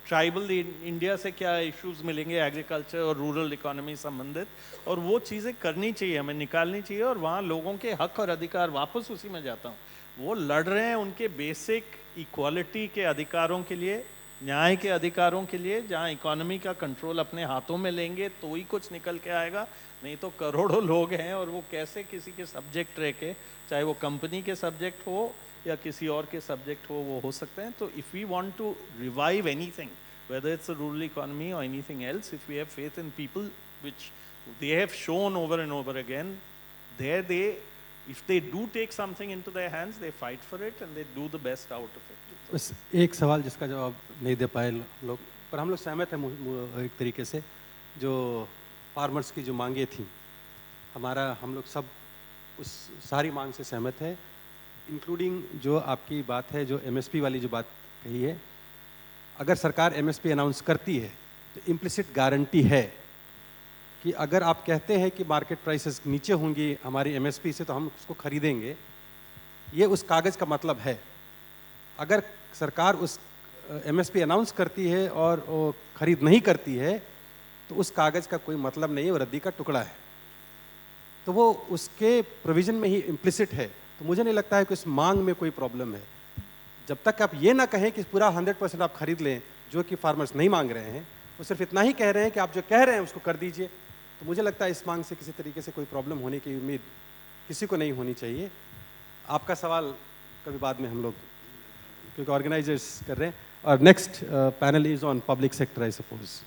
ट्राइबल इंडिया से क्या इश्यूज मिलेंगे एग्रीकल्चर और रूरल इकोनॉमी संबंधित, और वो चीज़ें करनी चाहिए, हमें निकालनी चाहिए, और वहाँ लोगों के हक और अधिकार, वापस उसी में जाता हूँ, वो लड़ रहे हैं उनके बेसिक इक्वालिटी के अधिकारों के लिए, न्याय के अधिकारों के लिए, जहाँ इकोनॉमी का कंट्रोल अपने हाथों में लेंगे तो ही कुछ निकल के आएगा, नहीं तो करोड़ों लोग हैं और वो कैसे किसी के सब्जेक्ट रह के, चाहे वो कंपनी के सब्जेक्ट हो या किसी और के सब्जेक्ट हो, वो हो सकते हैं। तो if we want to revive anything, whether it's a rural economy or anything else, if we have faith in people, which they have shown over and over again, if they do take something into their hands, they fight for it and they do the best out of it. बस एक सवाल जिसका जवाब नहीं दे पाए लोग, पर हम लोग सहमत हैं एक तरीके से, जो फार्मर्स की जो मांगे थी, हम लोग सब उस सारी मांग से सहमत है, इंक्लूडिंग जो आपकी बात है, जो एमएसपी वाली जो बात कही है। अगर सरकार एमएसपी अनाउंस करती है तो इम्प्लिसिट गारंटी है कि अगर आप कहते हैं कि मार्केट प्राइसेस नीचे होंगी हमारी एमएसपी से तो हम उसको खरीदेंगे, ये उस कागज़ का मतलब है। अगर सरकार उस एमएसपी अनाउंस करती है और वो खरीद नहीं करती है तो उस कागज़ का कोई मतलब नहीं है, वो रद्दी का टुकड़ा है, तो वो उसके प्रोविज़न में ही इम्प्लिसिट है। तो मुझे नहीं लगता है कि इस मांग में कोई प्रॉब्लम है। जब तक आप ये ना कहें कि पूरा 100% आप खरीद लें, जो कि फार्मर्स नहीं मांग रहे हैं, वो सिर्फ इतना ही कह रहे हैं कि आप जो कह रहे हैं उसको कर दीजिए, तो मुझे लगता है इस मांग से किसी तरीके से कोई प्रॉब्लम होने की उम्मीद किसी को नहीं होनी चाहिए। आपका सवाल कभी बाद में हम लोग, क्योंकि ऑर्गेनाइजर्स कर रहे हैं, और next panel is on public sector I suppose.